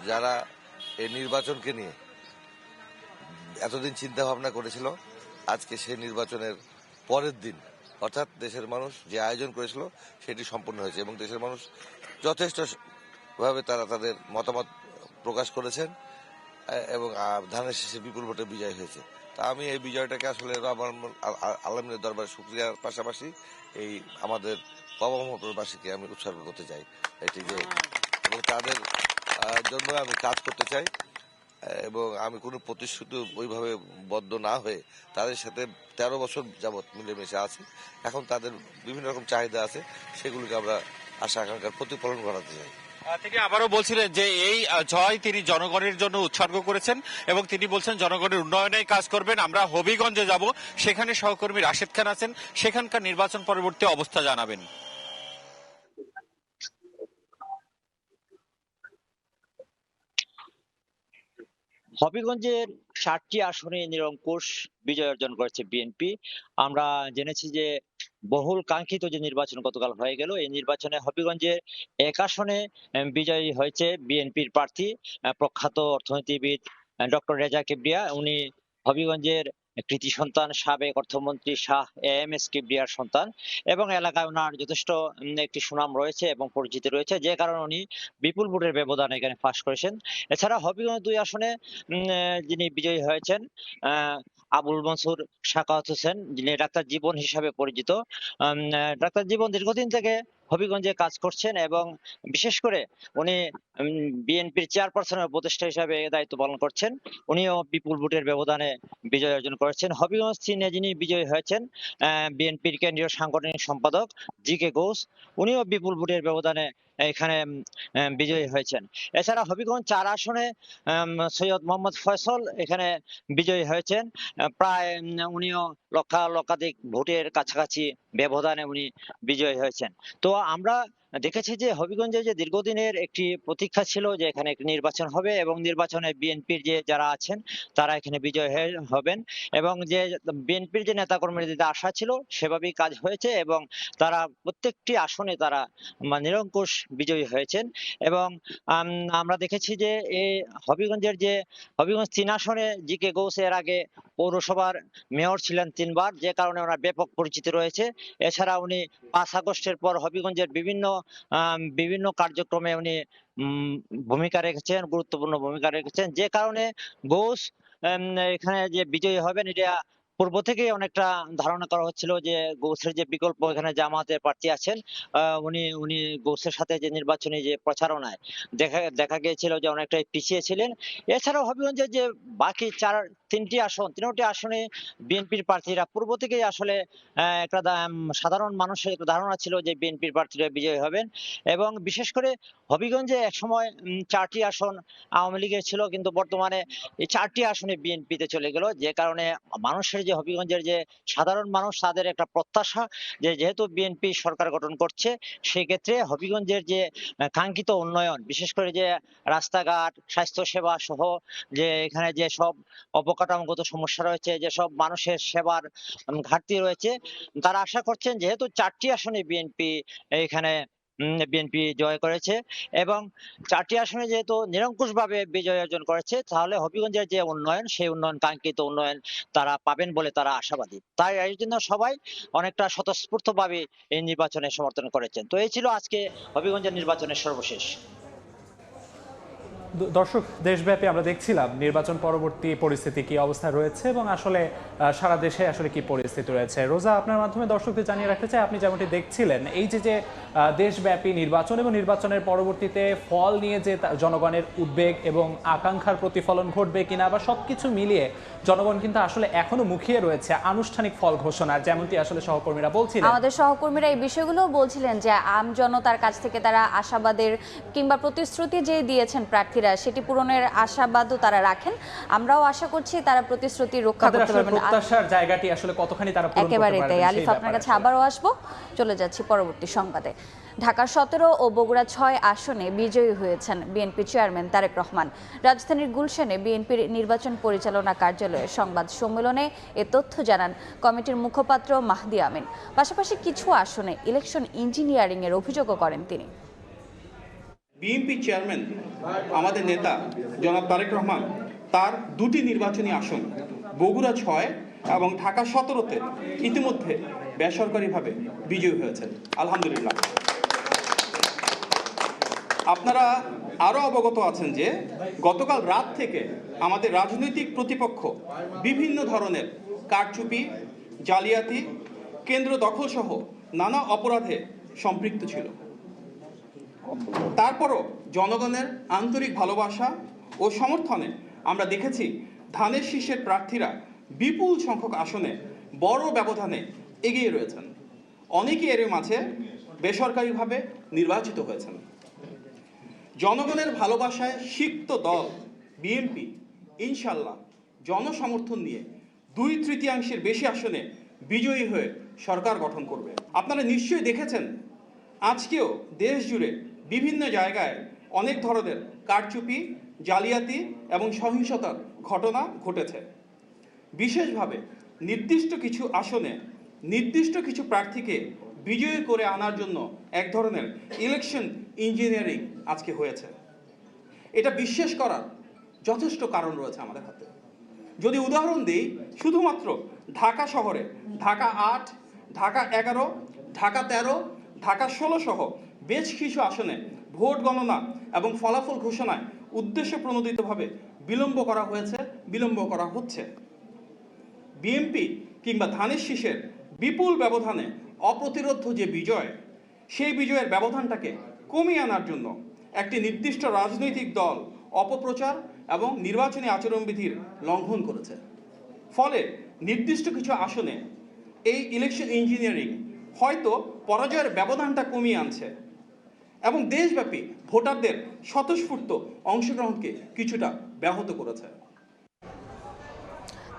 V: যারা এই নির্বাচনকে নিয়ে এতদিন চিন্তা ভাবনা করেছিল, আজকে সেই নির্বাচনের পরের দিন অর্থাৎ দেশের মানুষ যে আয়োজন করেছিল সেটি সম্পূর্ণ হয়েছে এবং দেশের মানুষ যথেষ্টভাবে তারা তাদের মতামত প্রকাশ করেছেন এবং ধানের শেষে বিপুল ভোটে বিজয় হয়েছে। তা আমি এই বিজয়টাকে আসলে আলমিনের দরবারে শুকরিয়ার পাশাপাশি এই আমাদের পবামোহনপুরবাসীকে আমি উৎসর্গ করতে চাই এটি যে, এবং তাদের জন্য আমি কাজ করতে চাই এবং আমি কোনো প্রতিশ্রুতি ওইভাবে বদ্ধ না হয়ে তাদের সাথে 13 বছর যাবৎ মিলেমিশে আছি। এখন তাদের বিভিন্ন রকম চাহিদা আছে, সেগুলিকে আমরা আশা আকাঙ্ক্ষার প্রতিফলন ঘটাতে চাই।
U: তিনি আবারও বলছিলেন যে এই জয় তিনি জনগণের জন্য উৎসর্গ করেছেন এবং তিনি বলছেন জনগণের উন্নয়নে কাজ করবেন। আমরা হবিগঞ্জে যাব, সেখানে সহকর্মী রাশেদ খান আছেন, সেখানকার নির্বাচন পরবর্তী অবস্থা জানাবেন।
W: হবিগঞ্জের 7টি আসনে নিরঙ্কুশ বিজয় অর্জন করেছে বিএনপি। আমরা জেনেছি যে বহুল কাঙ্ক্ষিত যে নির্বাচন গতকাল হয়ে গেল, এই নির্বাচনে হবিগঞ্জের 1 আসনে বিজয়ী হয়েছে বিএনপির প্রার্থী প্রখ্যাত অর্থনীতিবিদ ডক্টর রেজা কিবরিয়া। উনি হবিগঞ্জের কৃতি সন্তান, সাবেক অর্থমন্ত্রী শাহ এএমএস কিবরিয়ার সন্তান এবং এলাকায় ওনার যথেষ্ট একটি সুনাম রয়েছে এবং পরিচিতি রয়েছে, যে কারণে উনি বিপুল ভোটের ব্যবধানে এখানে ফাঁস করেছেন। এছাড়া হবিগঞ্জ 2 আসনে যিনি বিজয়ী হয়েছেন আবুল মনসুর সাকাওয়াত হোসেন, যিনি ডাক্তার জীবন হিসাবে পরিচিত। ডাক্তার জীবন দীর্ঘদিন থেকে হবিগঞ্জে কাজ করছেন এবং বিশেষ করে উনি বিএনপির চেয়ারপারসনের উপদেষ্টা হিসাবে দায়িত্ব পালন করছেন। উনিও বিপুল ভোটের ব্যবধানে বিজয় অর্জন করেছেন। হবিগঞ্জ 3-এ যিনি বিজয়ী হয়েছেন বিএনপির কেন্দ্রীয় সাংগঠনিক সম্পাদক জি.কে. ঘোষ, উনিও বিপুল ভোটের ব্যবধানে এখানে বিজয়ী হয়েছেন। এছাড়া হবিগঞ্জ 4 আসনে সৈয়দ মোহাম্মদ ফয়সল এখানে বিজয়ী হয়েছেন। প্রায় উনিও লক্ষাধিক ভোটের কাছাকাছি ব্যবধানে উনি বিজয়ী হয়েছেন। তো আমরা দেখেছি যে হবিগঞ্জে যে দীর্ঘদিনের একটি প্রতীক্ষা ছিল যে এখানে একটি নির্বাচন হবে এবং নির্বাচনে বিএনপির যে যারা আছেন তারা এখানে বিজয় হবেন এবং যে বিএনপির যে নেতাকর্মীদের আশা ছিল সেভাবেই কাজ হয়েছে এবং তারা প্রত্যেকটি আসনে তারা নিরঙ্কুশ বিজয়ী হয়েছেন। এবং আমরা দেখেছি যে এই হবিগঞ্জের যে হবিগঞ্জ 3 আসনে জি.কে. ঘোষ এর আগে পৌরসভার মেয়র ছিলেন 3 বার, যে কারণে ওনার ব্যাপক পরিচিতি রয়েছে। এছাড়া উনি 5 আগস্টের পর হবিগঞ্জের বিভিন্ন কার্যক্রমে উনি ভূমিকা রেখেছেন, গুরুত্বপূর্ণ ভূমিকা রেখেছেন, যে কারণে ঘোষ এখানে যে বিজয়ী হবেন এটা পূর্ব থেকেই অনেকটা ধারণা করা হচ্ছিল যে ঘোষের যে বিকল্প এখানে জামায়াতের প্রার্থী আছেন উনি ঘোষের সাথে যে নির্বাচনী যে প্রচারণায় দেখা গিয়েছিল যে অনেকটাই পিছিয়ে ছিলেন। এছাড়াও হবিগঞ্জের যে বাকি তিনটি আসনে বিএনপির প্রার্থীরা পূর্ব থেকেই আসলে একটা সাধারণ মানুষের একটা ধারণা ছিল যে বিএনপির প্রার্থীরা বিজয়ী হবেন, এবং বিশেষ করে হবিগঞ্জে একসময় 4টি আসন আওয়ামী লীগের ছিল, কিন্তু বর্তমানে এই 4টি আসনে বিএনপিতে চলে গেল, যে কারণে মানুষের যে হবিগঞ্জের যে সাধারণ মানুষ তাদের একটা প্রত্যাশা যে যেহেতু বিএনপি সরকার গঠন করছে সেই ক্ষেত্রে হবিগঞ্জের যে কাঙ্ক্ষিত উন্নয়ন, বিশেষ করে যে রাস্তাঘাট, স্বাস্থ্যসেবা সহ যে এখানে যে সব অবকাঠামোগত সমস্যা রয়েছে, যে সব মানুষের সেবার ঘাটতি রয়েছে, তারা আশা করছেন যেহেতু 4টি আসনে বিএনপি জয় করেছে এবং 4টি আসনে যেহেতু নিরঙ্কুশভাবে বিজয় অর্জন করেছে, তাহলে হবিগঞ্জের যে উন্নয়ন সেই উন্নয়ন কাঙ্ক্ষিত উন্নয়ন তারা পাবেন বলে তারা আশাবাদী। তাই এই জন্য সবাই অনেকটা স্বতঃস্ফূর্তভাবে এই নির্বাচনে সমর্থন করেছেন। তো এই ছিল আজকে হবিগঞ্জের নির্বাচনের সর্বশেষ।
D: দর্শক, দেশব্যাপী আমরা দেখছিলাম নির্বাচন পরবর্তী পরিস্থিতি কি অবস্থা রয়েছে এবং আসলে সারা দেশে আসলে কি পরিস্থিতি রয়েছে। রোজা, আপনার মাধ্যমে দর্শকদের জানিয়ে রাখতে চাই, আপনি যেমনটি দেখছিলেন এই যে দেশব্যাপী নির্বাচন এবং নির্বাচনের পরবর্তীতে ফল নিয়ে যে জনগণের উদ্বেগ এবং আকাঙ্ক্ষার প্রতিফলন ঘটবে কিনা বা সবকিছু মিলিয়ে জনগণ কিন্তু আসলে এখনো মুখিয়ে রয়েছে আনুষ্ঠানিক ফল ঘোষণার, যেমনটি আসলে সহকর্মীরা বলছিলেন।
A: আমাদের সহকর্মীরা এই বিষয়গুলো বলছিলেন যে আম জনতার কাছ থেকে তারা আশাবাদের কিংবা প্রতিশ্রুতি যে দিয়েছেন প্রার্থীরা সেটি পূরণের আশাবাদও তারা রাখেন। আমরাও আশা করছি তারা প্রতিশ্রুতি রক্ষা করতে পারবেন।
D: প্রত্যাশার জায়গাটি আসলে কতখানি তারা পূরণ করতে পারবেন।
A: একেবারে তাই। আলিফ, আপনার কাছে আবারও আসবো। চলে যাচ্ছি পরবর্তী সংবাদে। ঢাকা 17 ও বগুড়া 6 আসনে বিজয়ী হয়েছেন বিএনপি চেয়ারম্যান তারেক রহমান। রাজধানীর গুলশানে বিএনপির নির্বাচন পরিচালনা কার্যালয়ে সংবাদ সম্মেলনে এ তথ্য জানান কমিটির মুখপাত্র মাহদি আমিন। পাশাপাশি কিছু আসনে ইলেকশন ইঞ্জিনিয়ারিং এর অভিযোগও করেন তিনি।
E: বিএনপি চেয়ারম্যান আমাদের নেতা জনাব তারেক রহমান তার 2টি নির্বাচনী আসন বগুড়া 6 এবং ঢাকা 17-তে ইতিমধ্যে বেসরকারিভাবে বিজয়ী হয়েছেন, আলহামদুলিল্লাহ। আপনারা আরও অবগত আছেন যে গতকাল রাত থেকে আমাদের রাজনৈতিক প্রতিপক্ষ বিভিন্ন ধরনের কারচুপি, জালিয়াতি, কেন্দ্র দখলসহ নানা অপরাধে সম্পৃক্ত ছিল। তারপরও জনগণের আন্তরিক ভালোবাসা ও সমর্থনে আমরা দেখেছি ধানের শীষের প্রার্থীরা বিপুল সংখ্যক আসনে বড় ব্যবধানে এগিয়ে রয়েছেন। অনেকে এর মাঝে বেসরকারিভাবে নির্বাচিত হয়েছেন। জনগণের ভালোবাসায় সিক্ত দল বিএনপি ইনশাল্লাহ জনসমর্থন নিয়ে 2/3 বেশি আসনে বিজয়ী হয়ে সরকার গঠন করবে। আপনারা নিশ্চয়ই দেখেছেন আজকেও দেশ জুড়ে বিভিন্ন জায়গায় অনেক ধরনের কারচুপি, জালিয়াতি এবং সহিংসতার ঘটনা ঘটেছে। বিশেষভাবে নির্দিষ্ট কিছু আসনে নির্দিষ্ট কিছু প্রার্থীকে বিজয়ী করে আনার জন্য এক ধরনের ইলেকশন ইঞ্জিনিয়ারিং আজকে হয়েছে। এটা বিশ্বাস করার যথেষ্ট কারণ রয়েছে আমাদের হাতে। যদি উদাহরণ দিই, শুধুমাত্র ঢাকা শহরে ঢাকা 8, ঢাকা 11, ঢাকা 13, ঢাকা 16 সহ বেশ কিছু আসনে ভোট গণনা এবং ফলাফল ঘোষণায় উদ্দেশ্য প্রণোদিতভাবে বিলম্ব করা হচ্ছে। বিএনপি কিংবা ধানের শীষের বিপুল ব্যবধানে অপ্রতিরোধ্য যে বিজয়, সেই বিজয়ের ব্যবধানটাকে কমিয়ে আনার জন্য একটি নির্দিষ্ট রাজনৈতিক দল অপপ্রচার এবং নির্বাচনী আচরণবিধির লঙ্ঘন করেছে। ফলে নির্দিষ্ট কিছু আসনে এই ইলেকশন ইঞ্জিনিয়ারিং হয়তো পরাজয়ের ব্যবধানটা কমিয়ে আনছে এবং দেশব্যাপী ভোটারদের স্বতঃস্ফূর্ত অংশগ্রহণকে কিছুটা ব্যাহত করেছে।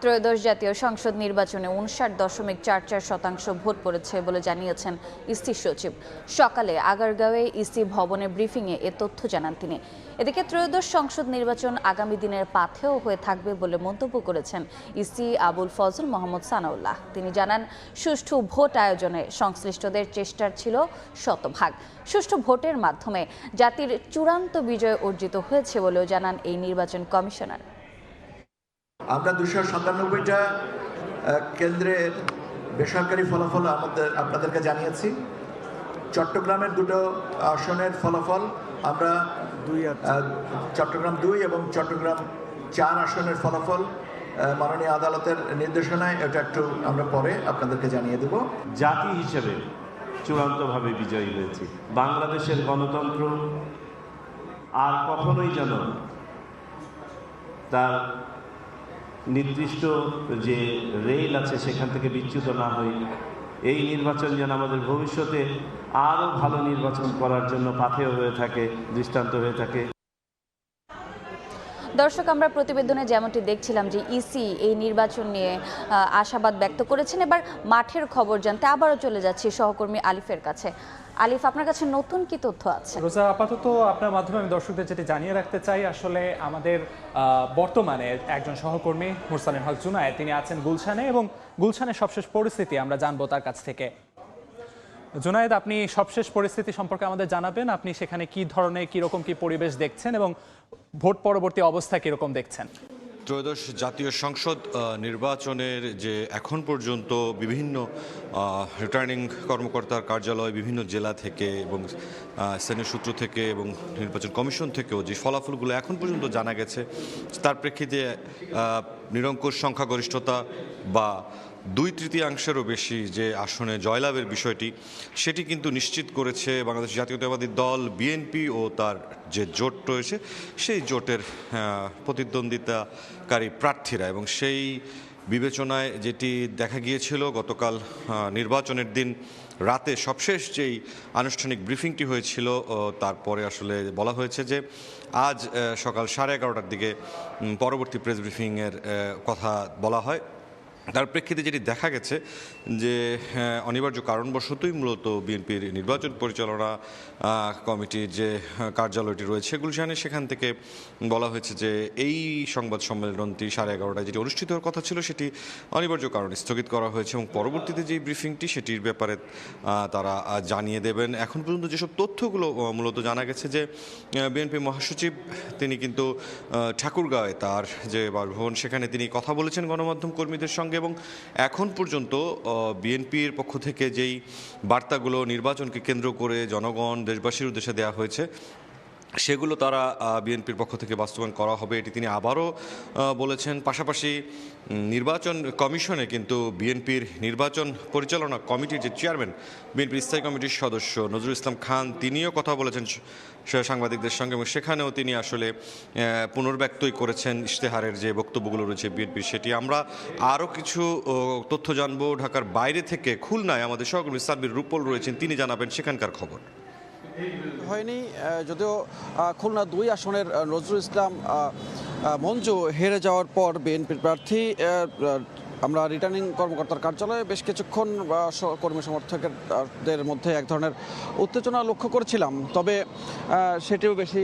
A: ত্রয়োদশ জাতীয় সংসদ নির্বাচনে 59.44% ভোট পড়েছে বলে জানিয়েছেন ইসি সচিব। সকালে আগারগাঁওয়ে ইসি ভবনে ব্রিফিংয়ে এ তথ্য জানান তিনি। এদিকে ত্রয়োদশ সংসদ নির্বাচন আগামী দিনের পাথেয় হয়ে থাকবে বলে মন্তব্য করেছেন ইসি আবুল ফজল মোহাম্মদ সানাউল্লাহ। তিনি জানান, সুষ্ঠু ভোট আয়োজনে সংশ্লিষ্টদের চেষ্টার ছিল শতভাগ। সুষ্ঠু ভোটের মাধ্যমে জাতির চূড়ান্ত বিজয় অর্জিত হয়েছে বলেও জানান এই নির্বাচন কমিশনার।
F: আমরা 297টা কেন্দ্রের বেসরকারি ফলাফল আপনাদেরকে জানিয়েছি। চট্টগ্রামের 2টো আসনের ফলাফল আমরা চট্টগ্রাম 2 এবং চট্টগ্রাম 4 আসনের ফলাফল মাননীয় আদালতের নির্দেশনায় এটা একটু আমরা পরে আপনাদেরকে জানিয়ে দেব।
H: জাতি হিসেবে চূড়ান্তভাবে বিজয়ী হয়েছি। বাংলাদেশের গণতন্ত্র আর কখনোই যেন তার নির্দিষ্ট যে রেল আছে সেখান থেকে বিচ্যুত না হই, এই নির্বাচন যেন আমাদের ভবিষ্যতে আরও ভালো নির্বাচন করার জন্য পাথেয় হয়ে থাকে, দৃষ্টান্ত হয়ে থাকে।
A: দর্শক, আমরা প্রতিবেদনে যেমনটি দেখছিলাম যে ইসি এই নির্বাচন নিয়ে আশাবাদ ব্যক্ত করেছেন। এবার মাঠের খবর জানতে আবারও চলে যাচ্ছি সহকর্মী আলিফের কাছে। আলিফ, আপনার কাছে নতুন কি তথ্য আছে?
D: রোজা, আপাতত আপনার মাধ্যমে আমি দর্শকদের যেটি জানিয়ে রাখতে চাই, আসলে আমাদের বর্তমানে একজন সহকর্মী মুরসালিন হক জুনায়েদ, তিনি আছেন গুলশানে, এবং গুলশানের সবশেষ পরিস্থিতি আমরা জানবো তার কাছ থেকে। জুনায়েদ, আপনি সবশেষ পরিস্থিতি সম্পর্কে আমাদের জানাবেন। আপনি সেখানে কি ধরনের, কিরকম কি পরিবেশ দেখছেন এবং ভোট পরবর্তী অবস্থা কিরকম দেখছেন?
G: ত্রয়োদশ জাতীয় সংসদ নির্বাচনের যে এখন পর্যন্ত বিভিন্ন রিটার্নিং কর্মকর্তার কার্যালয় বিভিন্ন জেলা থেকে এবং স্থানীয় সূত্র থেকে এবং নির্বাচন কমিশন থেকেও যে ফলাফলগুলো এখন পর্যন্ত জানা গেছে, তার প্রেক্ষিতে নিরঙ্কুশ সংখ্যাগরিষ্ঠতা বা 2/3 বেশি যে আসনে জয়লাভের বিষয়টি, সেটি কিন্তু নিশ্চিত করেছে বাংলাদেশ জাতীয়তাবাদী দল বিএনপি ও তার যে জোট রয়েছে সেই জোটের প্রতিদ্বন্দ্বিতাকারী প্রার্থীরা। এবং সেই বিবেচনায় যেটি দেখা গিয়েছিল গতকাল নির্বাচনের দিন রাতে সবশেষ যেই আনুষ্ঠানিক ব্রিফিংটি হয়েছিল, তারপরে আসলে বলা হয়েছে যে আজ সকাল 11:30টার দিকে পরবর্তী প্রেস ব্রিফিংয়ের কথা বলা হয়। তার প্রেক্ষিতে যেটি দেখা গেছে যে অনিবার্য কারণবশতই মূলত বিএনপির নির্বাচন পরিচালনা কমিটির যে কার্যালয়টি রয়েছে গুলশানে, সেখান থেকে বলা হয়েছে যে এই সংবাদ সম্মেলনটি 11:30টায় যেটি অনুষ্ঠিত হওয়ার কথা ছিল সেটি অনিবার্য কারণে স্থগিত করা হয়েছে, এবং পরবর্তীতে যে ব্রিফিংটি সেটির ব্যাপারে তারা জানিয়ে দেবেন। এখন পর্যন্ত যেসব তথ্যগুলো মূলত জানা গেছে যে বিএনপি মহাসচিব তিনি কিন্তু ঠাকুরগাঁওয়ে তার যে বাসভবন সেখানে তিনি কথা বলেছেন গণমাধ্যম কর্মীদের সঙ্গে, এবং এখন পর্যন্ত বিএনপির পক্ষ থেকে যেই বার্তাগুলো নির্বাচনকে কেন্দ্র করে জনগণ দেশবাসীর উদ্দেশ্যে দেওয়া হয়েছে সেগুলো তারা বিএনপির পক্ষ থেকে বাস্তবায়ন করা হবে, এটি তিনি আবারও বলেছেন। পাশাপাশি নির্বাচন কমিশনে কিন্তু বিএনপির নির্বাচন পরিচালনা কমিটির যে চেয়ারম্যান, বিএনপির স্থায়ী কমিটির সদস্য নজরুল ইসলাম খান, তিনিও কথা বলেছেন সাংবাদিকদের সঙ্গে, এবং সেখানেও তিনি আসলে পুনর্ব্যক্তই করেছেন ইশতেহারের যে বক্তব্যগুলো রয়েছে বিএনপির, সেটি। আমরা আরও কিছু তথ্য জানবো ঢাকার বাইরে থেকে। খুলনায় আমাদের সহকর্মী সাব্বির রূপল রয়েছেন, তিনি জানাবেন সেখানকার খবর।
I: হয়নি, যদিও খুলনা 2 আসনের নজরুল ইসলাম মঞ্জু হেরে যাওয়ার পর বিএনপির প্রার্থী আমরা রিটার্নিং কর্মকর্তার কার্যালয়ে বেশ কিছুক্ষণ কর্মী সমর্থকদের মধ্যে এক ধরনের উত্তেজনা লক্ষ্য করেছিলাম, তবে সেটিও বেশি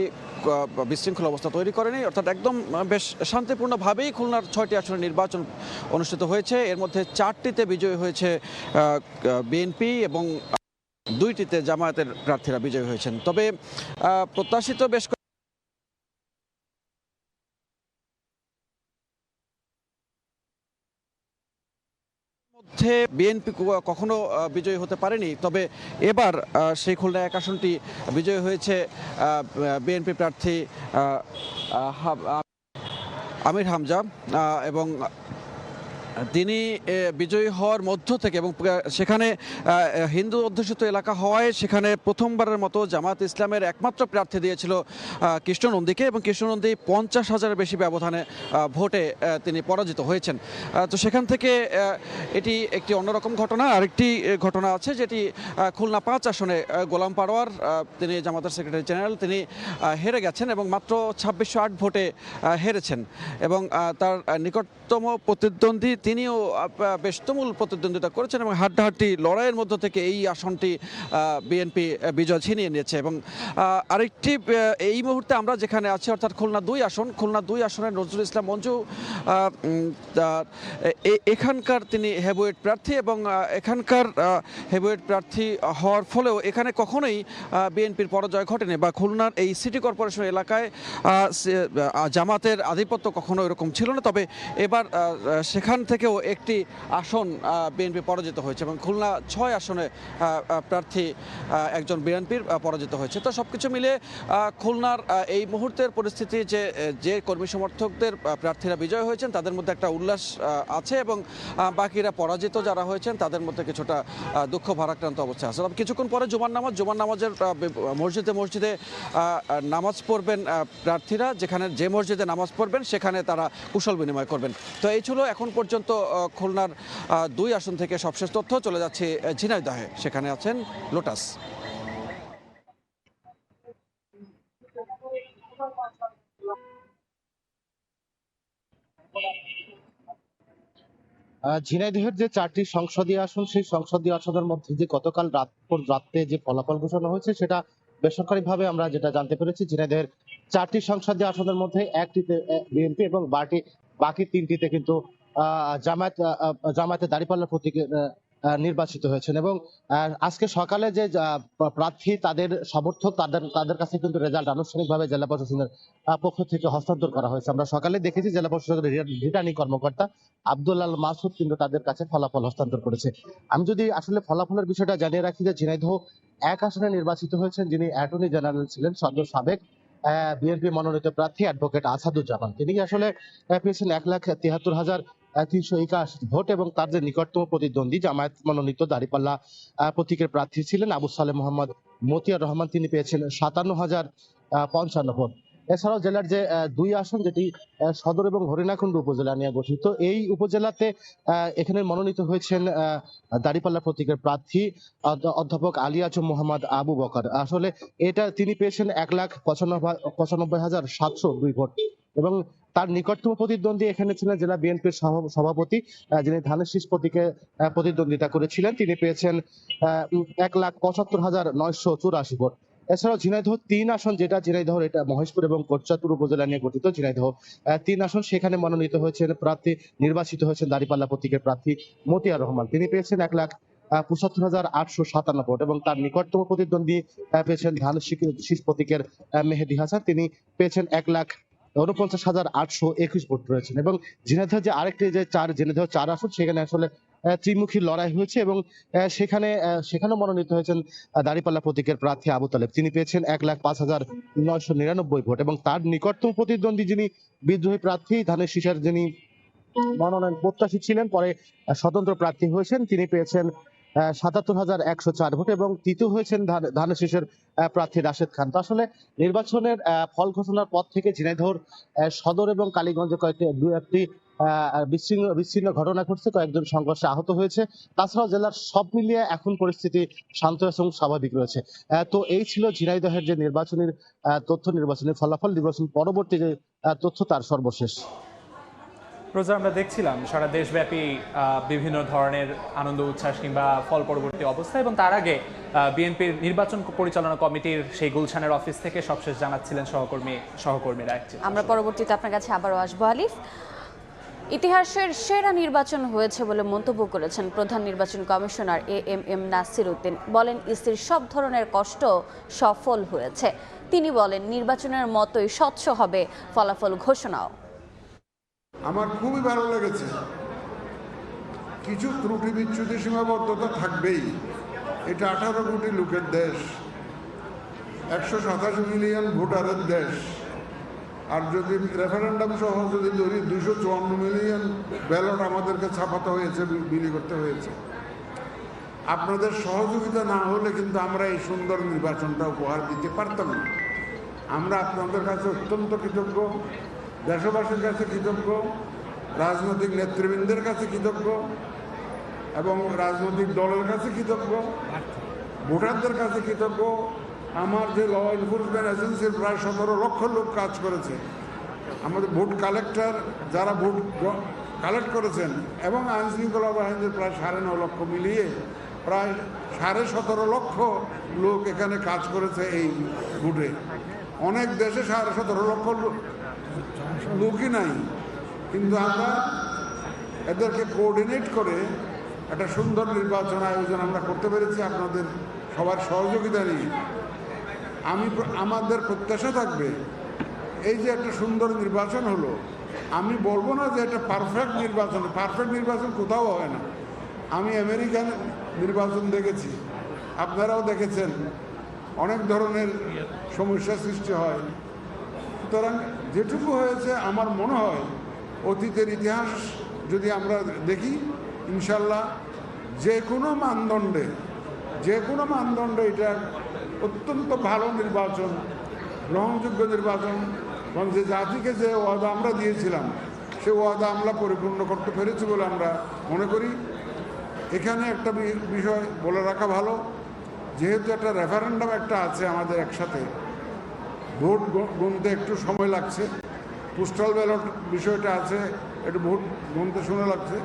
I: বিশৃঙ্খল অবস্থা তৈরি করেনি। অর্থাৎ একদম বেশ শান্তিপূর্ণভাবেই খুলনার 6টি আসনে নির্বাচন অনুষ্ঠিত হয়েছে। এর মধ্যে 4টিতে বিজয়ী হয়েছে বিএনপি এবং 2টিতে জামায়াতের প্রার্থীরা বিজয়ী হয়েছেন। তবে প্রত্যাশিত বেশ মধ্যে বিএনপি কখনো বিজয়ী হতে পারেনি, তবে এবার সেই খুলনা 1 আসনটি বিজয়ী হয়েছে বিএনপি প্রার্থী আমির হামজা, এবং তিনি বিজয়ী হওয়ার মধ্য থেকে, এবং সেখানে হিন্দু অধ্যুষিত এলাকা হওয়ায় সেখানে প্রথমবারের মতো জামাত ইসলামের একমাত্র প্রার্থী দিয়েছিল কৃষ্ণনন্দীকে, এবং কৃষ্ণনন্দী 50,000-এর বেশি ব্যবধানে ভোটে তিনি পরাজিত হয়েছেন। তো সেখান থেকে এটি একটি অন্যরকম ঘটনা। আরেকটি ঘটনা আছে যেটি খুলনা 5 আসনে গোলাম পারোয়ার, তিনি জামাতের সেক্রেটারি জেনারেল, তিনি হেরে গেছেন এবং মাত্র 2608 ভোটে হেরেছেন, এবং তার নিকটতম প্রতিদ্বন্দ্বী তিনিও বেশ তুমুল প্রতিদ্বন্দ্বিতা করেছেন, এবং হাড্ডাহাড্ডি লড়াইয়ের মধ্য থেকে এই আসনটি বিএনপি বিজয় ছিনিয়ে নিয়েছে। এবং আরেকটি এই মুহূর্তে আমরা যেখানে আছি, অর্থাৎ খুলনা 2 আসন, খুলনা 2 আসনের নজরুল ইসলাম মঞ্জু এখানকার তিনি হেভিওয়েট প্রার্থী, এবং এখানকার হেভিওয়েট প্রার্থী হওয়ার ফলেও এখানে কখনোই বিএনপির পরাজয় ঘটেনি, বা খুলনার এই সিটি কর্পোরেশন এলাকায় জামাতের আধিপত্য কখনো এরকম ছিল না। তবে এবার সেখান থেকে থেকেও একটি আসন বিএনপি পরাজিত হয়েছে এবং খুলনা 6 আসনে প্রার্থী একজন বিএনপির পরাজিত হয়েছে। তো সবকিছু মিলে খুলনার এই মুহূর্তের পরিস্থিতি যে কর্মী সমর্থকদের প্রার্থীরা বিজয় হয়েছেন তাদের মধ্যে একটা উল্লাস আছে এবং বাকিরা পরাজিত যারা হয়েছেন তাদের মধ্যে কিছুটা দুঃখ ভারাক্রান্ত অবস্থা আছে। তবে কিছুক্ষণ পরে জুমার নামাজের মসজিদে নামাজ পড়বেন প্রার্থীরা, যে মসজিদে নামাজ পড়বেন সেখানে তারা কুশল বিনিময় করবেন। তো এই ছিল এখন পর্যন্ত খুলনার 2 আসন থেকে সবশেষ তথ্য। চলে যাচ্ছে ঝিনাইদহে, সেখানে আছেন লোটাস।
K: ঝিনাইদহের যে 4টি সংসদীয় আসন, সেই সংসদীয় আসনের মধ্যে যে গতকাল রাতে যে ফলাফল ঘোষণা হয়েছে সেটা বেসরকারিভাবে আমরা যেটা জানতে পেরেছি, ঝিনাইদহের 4টি সংসদীয় আসনের মধ্যে 1টিতে বিএনপি এবং বাকি 3টিতে কিন্তু জামায়াতে দাঁড়িপাল্লার প্রতীকে নির্বাচিত হয়েছেন। এবং আজকে সকালে যে প্রার্থী তাদের সমর্থক তাদের কাছে কিন্তু রেজাল্ট আনুষ্ঠানিকভাবে জেলা প্রশাসনের পক্ষ থেকে হস্তান্তর করা হয়েছে। আমরা সকালে দেখেছি জেলা প্রশাসনের রিটার্নিং কর্মকর্তা আব্দুল আল মাসুদ কিন্তু তাদের কাছে ফলাফল হস্তান্তর করেছে। আমি যদি আসলে ফলাফলের বিষয়টা জানিয়ে রাখি যে ঝিনাইদহ 1 আসনে নির্বাচিত হয়েছেন যিনি অ্যাটর্নি জেনারেল ছিলেন, সাবেক বিএনপি মনোনীত প্রার্থী অ্যাডভোকেট আসাদুজ্জামান। তিনি আসলে পেয়েছেন 1,73,381 ভোট এবং তার যে নিকটতম প্রতিদ্বন্দ্বী জামায়াত মনোনীত দাঁড়িপাল্লা প্রতীকের প্রার্থী ছিলেন আবু সালেহ মোহাম্মদ মতিয়ার রহমান, তিনি পেয়েছেন 57,055 ভোট। এছাড়াও জেলার যে 2 আসন, যেটি সদর এবং হরিণাকুণ্ড উপজেলা নিয়ে গঠিত, এই উপজেলাতে এখানে মনোনীত হয়েছেন দাঁড়িপাল্লা প্রতীকের প্রার্থী অধ্যাপক আলী আজম মোহাম্মদ আবু বকর। আসলে তিনি পেয়েছেন 1,95,702 ভোট এবং তার নিকটতম প্রতিদ্বন্দ্বী এখানে ছিলেন জেলা বিএনপির সভাপতি, যিনি ধানের শীষ প্রতীকে প্রতিদ্বন্দ্বিতা করেছিলেন। তিনি পেয়েছেন 1,75,984 ভোট। এছাড়াও ঝিনাইদহ 3 আসন, যেটা ঝিনাইদহ এটা মহেশপুর এবং কোটচাঁদপুর উপজেলা নিয়ে গঠিত, ঝিনাইদহ 3 আসন, সেখানে মনোনীত হয়েছেন নির্বাচিত হয়েছেন দাঁড়িপাল্লা প্রতীকের প্রার্থী মতিয়ার রহমান। তিনি পেয়েছেন 1,75,857 ভোট এবং তার নিকটতম প্রতিদ্বন্দ্বী পেয়েছেন ধানের শীষ প্রতীকের মেহেদী হাসান, তিনি পেয়েছেন 1,49,821 ভোট রয়েছেন। এবং ঝিনাইদহ যে আরেকটি যে ঝিনাইদহ 4 আসন, সেখানে আসলে ত্রিমুখী লড়াই হয়েছে এবং সেখানেও মনোনীত হয়েছেন দাঁড়িপাল্লা প্রতীকের প্রার্থী আবু তালেব, তিনি পেয়েছেন 1,05,999 ভোট এবং তার নিকটতম প্রতিদ্বন্দ্বী যিনি বিদ্রোহী প্রার্থী ধানের শীষের যিনি মনোনয়ন প্রত্যাশী ছিলেন, পরে স্বতন্ত্র প্রার্থী হয়েছেন, তিনি পেয়েছেন 77,104 ভোট এবং তৃতীয় হয়েছেন ধানের শীষের প্রার্থী রাশেদ খান। তো আসলে নির্বাচনের ফল ঘোষণার পর থেকে ঝিনাইদহর সদর এবং কালীগঞ্জে একটি বিচ্ছিন্ন ঘটনা ঘটছে, কয়েকজন সংঘর্ষে আহত হয়েছে। তাছাড়াও জেলার সব মিলিয়ে এখন পরিস্থিতি শান্ত এবং স্বাভাবিক রয়েছে। তো এই ছিল ঝিনাইদহের যে নির্বাচনের ফলাফল, নির্বাচন পরবর্তী যে তথ্য তার সর্বশেষ।
D: রোজা, আমরা দেখছিলাম সারা দেশব্যাপী বিভিন্ন ধরনের আনন্দ উচ্ছ্বাস কিংবা ফল পরবর্তী অবস্থা, এবং তার আগে বিএনপির নির্বাচন পরিচালনা কমিটির সেই গুলশানের অফিস থেকে সবশেষ জানাচ্ছিলেন সহকর্মীরা।
A: আমরা পরবর্তীতে আপনার কাছে আবারও আসবো আলিফ। ইতিহাসের সেরা নির্বাচন হয়েছে বলে মন্তব্য করেছেন প্রধান নির্বাচন কমিশনার AMM নাসির উদ্দিন। বলেন ইসির সব ধরনের কষ্ট সফল হয়েছে। তিনি বলেন নির্বাচনের মতোই স্বচ্ছ হবে ফলাফল ঘোষণাও।
L: আমার খুবই ভালো লেগেছে। কিছু ত্রুটি বিচ্যুতি সীমাবদ্ধতা থাকবেই, এটা 18 কোটি লোকের দেশ, 187 মিলিয়ন ভোটারের দেশ, আর যদি রেফারেন্ডাম সহ যদি ধরি 254 মিলিয়ন ব্যালট আমাদেরকে ছাপাতে হয়েছে, বিলি করতে হয়েছে। আপনাদের সহযোগিতা না হলে কিন্তু আমরা এই সুন্দর নির্বাচনটা উপহার দিতে পারতাম না। আমরা আপনাদের কাছে অত্যন্ত কৃতজ্ঞ, দেশবাসীর কাছে কৃতজ্ঞ, রাজনৈতিক নেতৃবৃন্দের কাছে কৃতজ্ঞ এবং রাজনৈতিক দলের কাছে কৃতজ্ঞ, ভোটারদের কাছে কৃতজ্ঞ। আমার যে ল এনফোর্সমেন্ট এজেন্সির প্রায় 17 লক্ষ লোক কাজ করেছে, আমাদের ভোট কালেক্টর যারা ভোট কালেক্ট করেছেন এবং আইন শৃঙ্খলা বাহিনীর প্রায় 9.5 লক্ষ মিলিয়ে প্রায় 17.5 লক্ষ লোক এখানে কাজ করেছে এই ভোটে। অনেক দেশে 17.5 লক্ষ লোকই নাই, কিন্তু আমরা এদেরকে কোঅর্ডিনেট করে একটা সুন্দর নির্বাচন আয়োজন আমরা করতে পেরেছি আপনাদের সবার সহযোগিতা নিয়ে। আমাদের প্রত্যাশা থাকবে এই যে একটা সুন্দর নির্বাচন হলো, আমি বলবো না যে এটা পারফেক্ট নির্বাচন কোথাও হয় না। আমি আমেরিকান নির্বাচন দেখেছি, আপনারাও দেখেছেন, অনেক ধরনের সমস্যা সৃষ্টি হয়। সুতরাং যেটুকু হয়েছে আমার মনে হয় অতীতের ইতিহাস যদি আমরা দেখি, ইনশাল্লাহ যে কোনো মানদণ্ডে এটা অত্যন্ত ভালো নির্বাচন, গ্রহণযোগ্য নির্বাচন, এবং যে জাতিকে যে ওয়াদা আমরা দিয়েছিলাম সে ওয়াদা আমরা পরিপূর্ণ করতে পেরেছি বলে আমরা মনে করি। এখানে একটা বিষয় বলে রাখা ভালো, যেহেতু একটা রেফারেন্ডাম একটা আছে আমাদের একসাথে, ভোট গুনতে একটু সময় লাগছে, পোস্টাল ব্যালট বিষয়টা আছে, একটু ভোট গুনতে সময় লাগছে।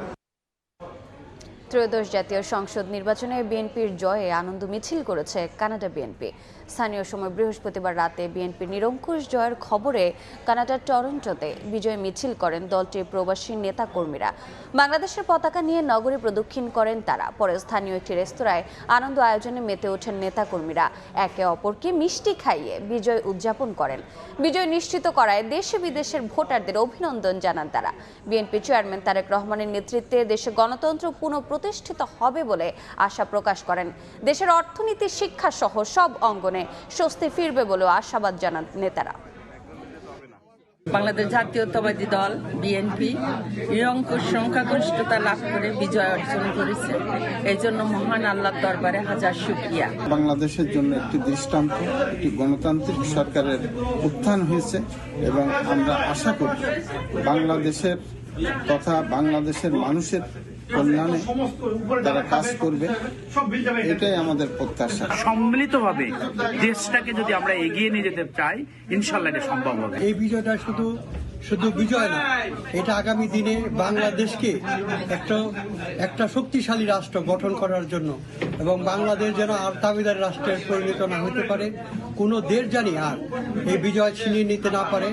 A: ত্রয়োদশ জাতীয় সংসদ নির্বাচনে বিএনপির জয়ে আনন্দ মিছিল করেছে কানাডা বিএনপি। স্থানীয় সময় বৃহস্পতিবার রাতে বিএনপির নিরঙ্কুশ জয়ের খবরে কানাডার টরন্টোতে বিজয় মিছিল করেন দলটির প্রবাসী নেতাকর্মীরা। বাংলাদেশের পতাকা নিয়ে নগরী প্রদক্ষিণ করেন তারা। পরে স্থানীয় একটি রেস্তোরাঁয় আনন্দ আয়োজনে মেতে ওঠেন নেতাকর্মীরা। একে অপরকে মিষ্টি খাইয়ে বিজয় উদযাপন করেন। বিজয় নিশ্চিত করায় দেশে বিদেশের ভোটারদের অভিনন্দন জানান তারা। বিএনপি চেয়ারম্যান তারেক রহমানের নেতৃত্বে দেশে গণতন্ত্র পুনঃপ্রতিষ্ঠিত হবে বলে আশা প্রকাশ করেন। দেশের অর্থনীতি, শিক্ষা সহ সব অঙ্গনে স্বস্তি ফিরবে বলেও আশাবাদ জানান নেতারা।
M: বাংলাদেশ জাতীয়তাবাদী দল বিএনপি নিরঙ্কুশ সংখ্যাগরিষ্ঠতা লাভ করে বিজয় অর্জন করেছে। এই জন্য মহান আল্লাহর দরবারে হাজার শুকরিয়া।
N: বাংলাদেশের জন্য একটি দৃষ্টান্ত, একটি গণতান্ত্রিক সরকারের উত্থান হয়েছে এবং আমরা আশা করি বাংলাদেশের তথা বাংলাদেশের মানুষের কল্যাণে তারা কাজ করবে, এটাই আমাদের প্রত্যাশা।
O: সম্মিলিতভাবে দেশটাকে যদি আমরা এগিয়ে নিয়ে যেতে চাই, ইনশাল্লাহ এটা সম্ভব হবে।
X: এই বিজয়টা শুধু বিজয় না, এটা আগামী দিনে বাংলাদেশকে একটা শক্তিশালী রাষ্ট্র গঠন করার জন্য এবং বাংলাদেশ যেন আর দাবিদার রাষ্ট্রের পরিণত না হতে পারে, কোনো দেশ জানি আর এই বিজয় ছিনিয়ে নিতে না পারে।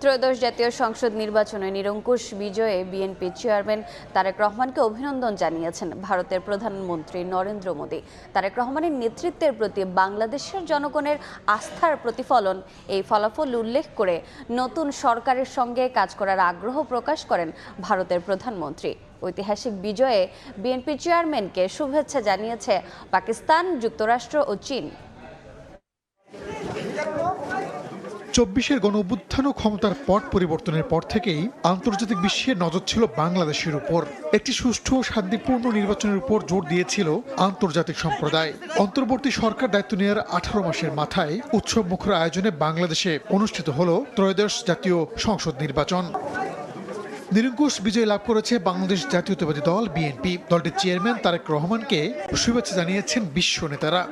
A: ত্রয়োদশ জাতীয় সংসদ নির্বাচনে নিরঙ্কুশ বিজয়ে বিএনপি চেয়ারম্যান তারেক রহমানকে অভিনন্দন জানিয়েছেন ভারতের প্রধানমন্ত্রী নরেন্দ্র মোদী। তারেক রহমানের নেতৃত্বের প্রতি বাংলাদেশের জনগণের আস্থার প্রতিফলন এই ফলাফল উল্লেখ করে নতুন সরকারের সঙ্গে কাজ করার আগ্রহ প্রকাশ করেন ভারতের প্রধানমন্ত্রী। ঐতিহাসিক বিজয়ে বিএনপি চেয়ারম্যানকে শুভেচ্ছা জানিয়েছে পাকিস্তান, যুক্তরাষ্ট্র ও চীন।
Y: ২৪-এর গণঅভ্যুত্থান ও ক্ষমতার পট পরিবর্তনের পর থেকেই আন্তর্জাতিক বিশ্বের নজর ছিল বাংলাদেশের উপর। একটি সুষ্ঠু ও শান্তিপূর্ণ নির্বাচনের উপর জোর দিয়েছিল আন্তর্জাতিক সম্প্রদায়। অন্তর্বর্তী সরকার দায়িত্ব নেওয়ার 18 মাসের মাথায় উৎসব মুখর আয়োজনে বাংলাদেশে অনুষ্ঠিত হল ত্রয়োদশ জাতীয় সংসদ নির্বাচন। নিরঙ্কুশ বিজয় লাভ করেছে বাংলাদেশ জাতীয়তাবাদী দল বিএনপি। দলটির চেয়ারম্যান তারেক রহমানকে শুভেচ্ছা জানিয়েছেন বিশ্ব নেতারা।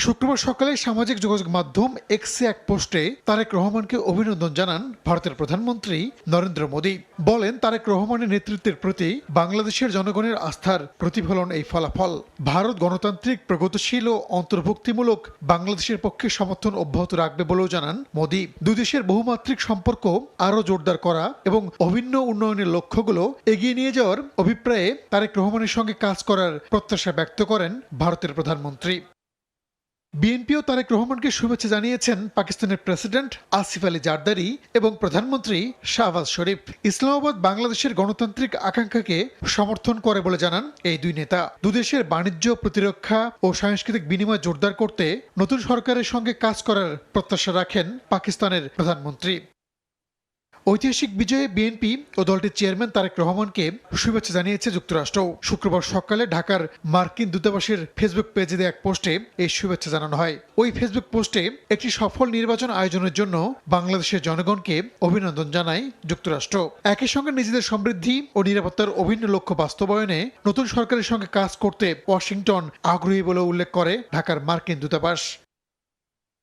Y: শুক্রবার সকালে সামাজিক যোগাযোগ মাধ্যম এক্সে এক পোস্টে তারেক রহমানকে অভিনন্দন জানান ভারতের প্রধানমন্ত্রী নরেন্দ্র মোদী। বলেন, তারেক রহমানের নেতৃত্বের প্রতি বাংলাদেশের জনগণের আস্থার প্রতিফলন এই ফলাফল। ভারত গণতান্ত্রিক, প্রগতিশীল ও অন্তর্ভুক্তিমূলক বাংলাদেশের পক্ষে সমর্থন অব্যাহত রাখবে বলেও জানান মোদী। দুই দেশের বহুমাত্রিক সম্পর্ক আরও জোরদার করা এবং অভিন্ন উন্নয়নের লক্ষ্যগুলো এগিয়ে নিয়ে যাওয়ার অভিপ্রায়ে তারেক রহমানের সঙ্গে কাজ করার প্রত্যাশা ব্যক্ত করেন ভারতের প্রধানমন্ত্রী। বিএনপিও তারেক রহমানকে শুভেচ্ছা জানিয়েছেন পাকিস্তানের প্রেসিডেন্ট আসিফ আলী জারদারি এবং প্রধানমন্ত্রী শাহবাজ শরীফ। ইসলামাবাদ বাংলাদেশের গণতান্ত্রিক আকাঙ্ক্ষাকে সমর্থন করে বলে জানান এই দুই নেতা। দুদেশের বাণিজ্য, প্রতিরক্ষা ও সাংস্কৃতিক বিনিময় জোরদার করতে নতুন সরকারের সঙ্গে কাজ করার প্রত্যাশা রাখেন পাকিস্তানের প্রধানমন্ত্রী। ঐতিহাসিক বিজয়ে বিএনপি ও দলটির চেয়ারম্যান তারেক রহমানকে শুভেচ্ছা জানিয়েছে যুক্তরাষ্ট্র। শুক্রবার সকালে ঢাকার মার্কিন দূতাবাসের ফেসবুক পেজে দেওয়া এক পোস্টে এই শুভেচ্ছা জানানো হয়। ওই ফেসবুক পোস্টে একটি সফল নির্বাচন আয়োজনের জন্য বাংলাদেশের জনগণকে অভিনন্দন জানায় যুক্তরাষ্ট্র। একই সঙ্গে নিজেদের সমৃদ্ধি ও নিরাপত্তার অভিন্ন লক্ষ্য বাস্তবায়নে নতুন সরকারের সঙ্গে কাজ করতে ওয়াশিংটন আগ্রহী বলে উল্লেখ করে ঢাকার মার্কিন দূতাবাস।